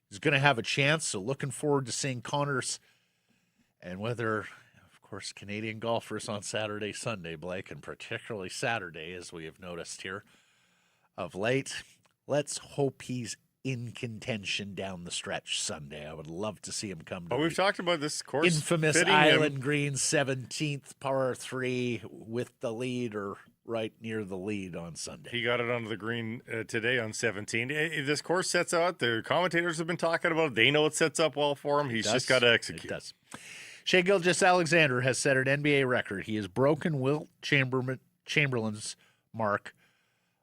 he's going to have a chance. So looking forward to seeing Connors, and whether, of course, Canadian golfers on Saturday, Sunday, Blake, and particularly Saturday, as we have noticed here of late. Let's hope he's in contention down the stretch Sunday. I would love to see him come to we've talked about this course. Infamous Island Green 17th par 3 with the lead or right near the lead on Sunday. He got it onto the green today on 17. This course sets out. The commentators have been talking about it. They know it sets up well for him. He's just got to execute. It does. Shea Gilgeous-Alexander has set an NBA record. He has broken Wilt Chamberlain's mark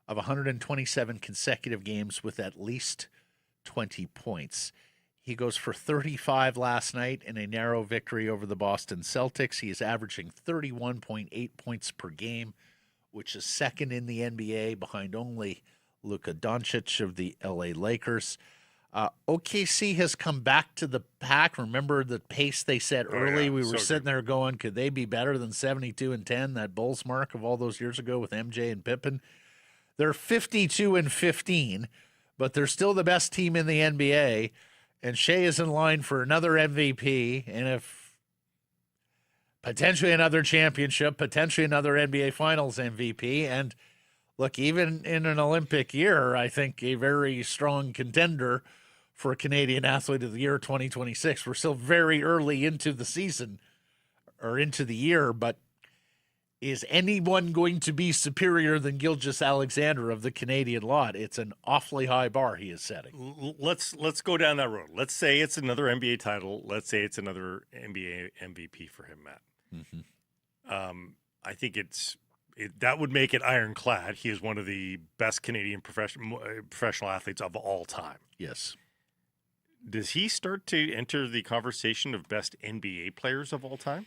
of 127 consecutive games with at least 20 points. He goes for 35 last night in a narrow victory over the Boston Celtics. He is averaging 31.8 points per game, which is second in the NBA behind only Luka Doncic of the LA Lakers. OKC has come back to the pack. Remember the pace they set early? We were sitting there going, could they be better than 72-10, that Bulls mark of all those years ago with MJ and Pippen? They're 52-15, but they're still the best team in the NBA, and Shea is in line for another MVP, and if potentially another championship, potentially another NBA Finals MVP, and look, even in an Olympic year, I think a very strong contender for a Canadian Athlete of the Year 2026. We're still very early into the season, or into the year, but is anyone going to be superior than Gilgeous-Alexander of the Canadian lot? It's an awfully high bar he is setting. Let's go down that road. Let's say it's another NBA title. Let's say it's another NBA MVP for him, Matt. Mm-hmm. I think that would make it ironclad. He is one of the best Canadian professional athletes of all time. Yes. Does he start to enter the conversation of best NBA players of all time?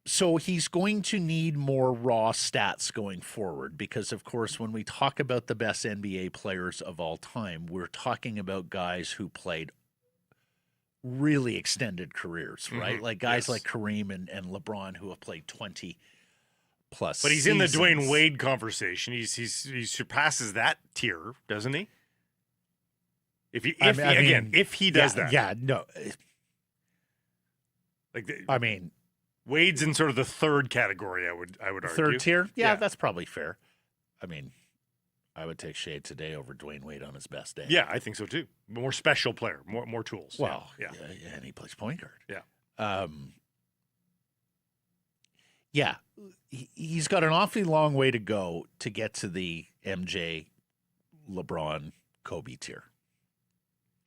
So he's going to need more raw stats going forward because, of course, when we talk about the best NBA players of all time, we're talking about guys who played really extended careers, right? Mm-hmm. Like guys like Kareem and LeBron who have played 20 plus But he's seasons. in the Dwayne Wade conversation. He surpasses that tier, doesn't he? If he does that. Yeah, no. Wade's in sort of the third category, I would argue. Third tier? Yeah, that's probably fair. I mean, I would take Shea today over Dwayne Wade on his best day. Yeah, I think so too. More special player, more tools. Well, yeah. And he plays point guard. Yeah. He's got an awfully long way to go to get to the MJ, LeBron, Kobe tier.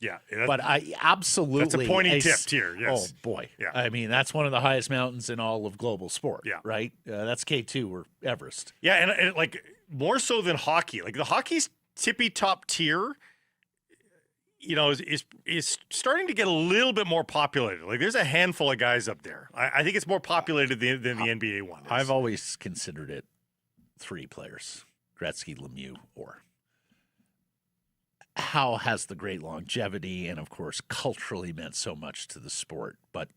Yeah. But I absolutely... That's a pointy tip tier, yes. Oh, boy. Yeah. I mean, that's one of the highest mountains in all of global sport, right? That's K2 or Everest. Yeah, and like more so than hockey. Like the hockey's tippy top tier, you know, is starting to get a little bit more populated. Like there's a handful of guys up there. I think it's more populated than the NBA one is. I've always considered it 3 players, Gretzky, Lemieux, or... Howe has the great longevity and, of course, culturally meant so much to the sport. But,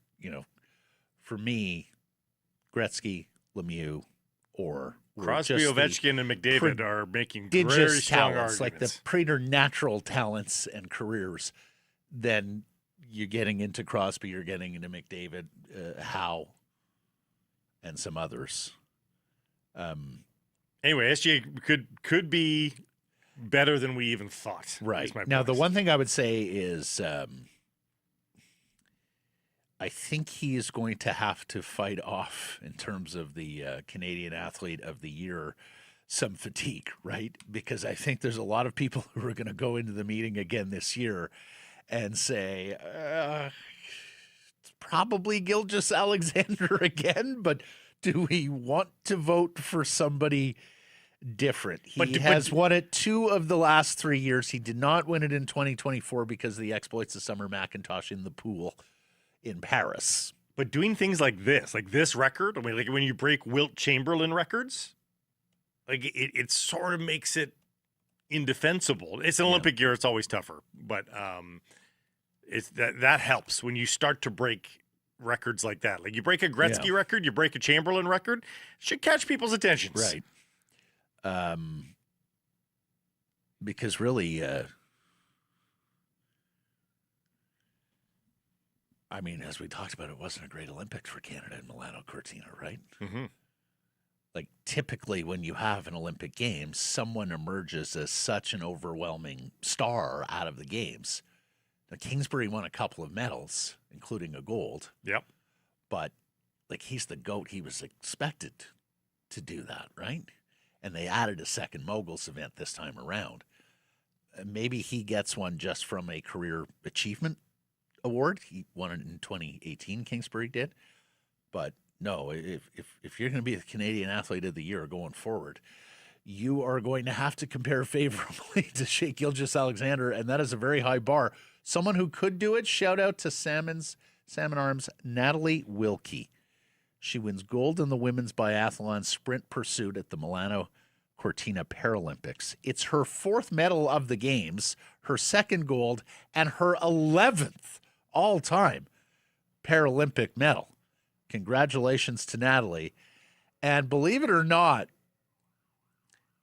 for me, Gretzky, Lemieux, or Crosby, Ovechkin, and McDavid are making very prodigious strong talents, arguments. like the preternatural talents and careers. Then you're getting into Crosby, you're getting into McDavid, Howe, and some others. Anyway, SGA could be better than we even thought. Right. Is my Now, point. the one thing I would say is I think he is going to have to fight off, in terms of the Canadian Athlete of the Year, some fatigue, right? Because I think there's a lot of people who are going to go into the meeting again this year and say, it's probably Gilgeous-Alexander again, but do we want to vote for somebody different? He has won it 2 of the last 3 years. He did not win it in 2024 because of the exploits of Summer McIntosh in the pool in Paris. But doing things like this record, I mean, like when you break Wilt Chamberlain records, like it sort of makes it indefensible. It's an Olympic year; it's always tougher, but it's that helps when you start to break records like that. Like you break a Gretzky record, you break a Chamberlain record, it should catch people's attentions, right? Because really, I mean, as we talked about, it wasn't a great Olympics for Canada in Milano Cortina, right? Mm-hmm. Like typically when you have an Olympic Games, someone emerges as such an overwhelming star out of the games. Now, Kingsbury won a couple of medals, including a gold. Yep. But like he's the GOAT. He was expected to do that, right? And they added a second moguls event this time around. Maybe he gets one just from a career achievement award. He won it in 2018, Kingsbury did. But no, if you're going to be the Canadian Athlete of the Year going forward, you are going to have to compare favorably to Shea Gilgeous-Alexander, and that is a very high bar. Someone who could do it, shout out to Salmon Arms, Natalie Wilkie. She wins gold in the women's biathlon sprint pursuit at the Milano Cortina Paralympics. It's her 4th medal of the games, her 2nd gold, and her 11th all-time Paralympic medal. Congratulations to Natalie. And believe it or not,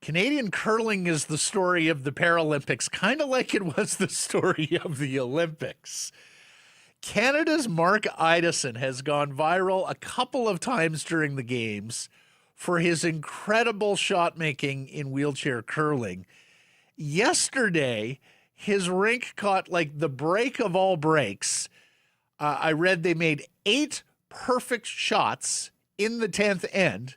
Canadian curling is the story of the Paralympics, kind of like it was the story of the Olympics. Canada's Mark Idison has gone viral a couple of times during the games for his incredible shot making in wheelchair curling. Yesterday, his rink caught like the break of all breaks. I read they made 8 perfect shots in the 10th end,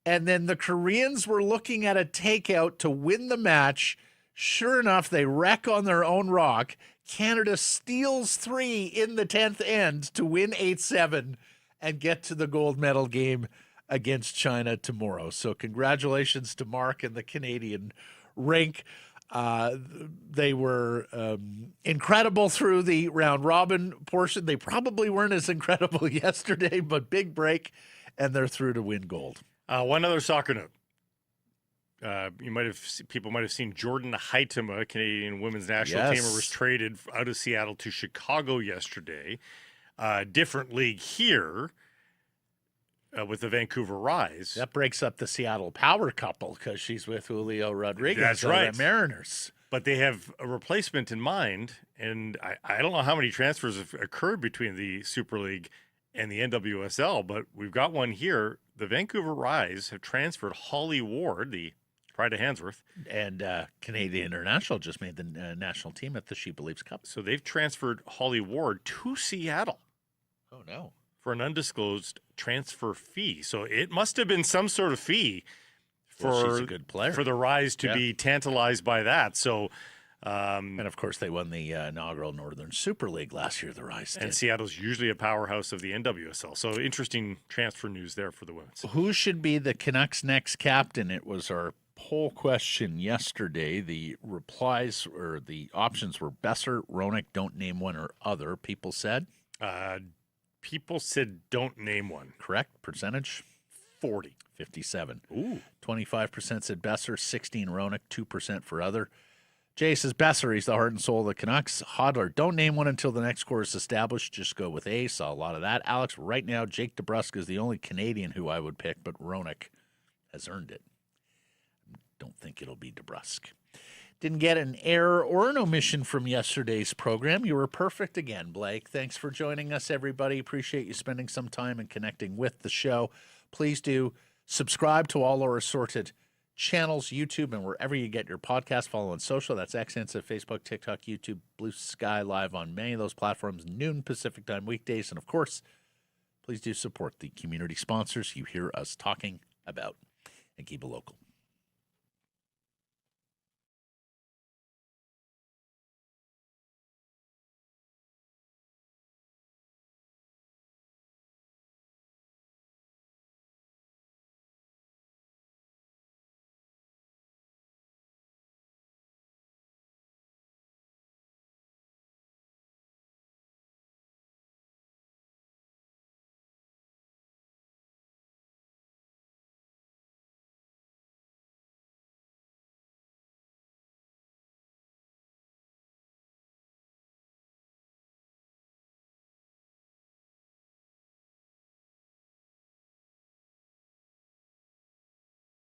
and then the Koreans were looking at a takeout to win the match. Sure enough, they wreck on their own rock. Canada steals 3 in the 10th end to win 8-7 and get to the gold medal game against China tomorrow. So congratulations to Mark and the Canadian rink. They were incredible through the round robin portion. They probably weren't as incredible yesterday, but big break, and they're through to win gold. One other soccer note. People might have seen Jordan Huitema, Canadian women's national teamer, was traded out of Seattle to Chicago yesterday. Different league here with the Vancouver Rise. That breaks up the Seattle power couple because she's with Julio Rodriguez. That's right. The Mariners. But they have a replacement in mind, and I don't know how many transfers have occurred between the Super League and the NWSL, but we've got one here. The Vancouver Rise have transferred Holly Ward, the Pride of Handsworth. And Canadian International just made the national team at the She Believes Cup. So they've transferred Holly Ward to Seattle. Oh, no. For an undisclosed transfer fee. So it must have been some sort of fee she's a good player. For the Rise to be tantalized by that. So, and of course, they won the inaugural Northern Super League last year, the Rise did. And Seattle's usually a powerhouse of the NWSL. So interesting transfer news there for the women's. Who should be the Canucks' next captain? It was our poll question yesterday. The replies or the options were Besser, Roenick, don't name one or other. People said don't name one. Correct. Percentage? 40. 57. Ooh. 25% said Besser, 16 Roenick, 2% for other. Jay says, Besser, he's the heart and soul of the Canucks. Hodler, don't name one until the next core is established. Just go with A. Saw a lot of that. Alex, right now, Jake DeBrusk is the only Canadian who I would pick, but Roenick has earned it. Don't think it'll be DeBrusk. Didn't get an error or an omission from yesterday's program. You were perfect again, Blake. Thanks for joining us, everybody. Appreciate you spending some time and connecting with the show. Please do subscribe to all our assorted channels, YouTube, and wherever you get your podcast. Follow on social. That's XNSA, Facebook, TikTok, YouTube, Blue Sky Live on many of those platforms, noon Pacific time weekdays. And, of course, please do support the community sponsors you hear us talking about and keep it local.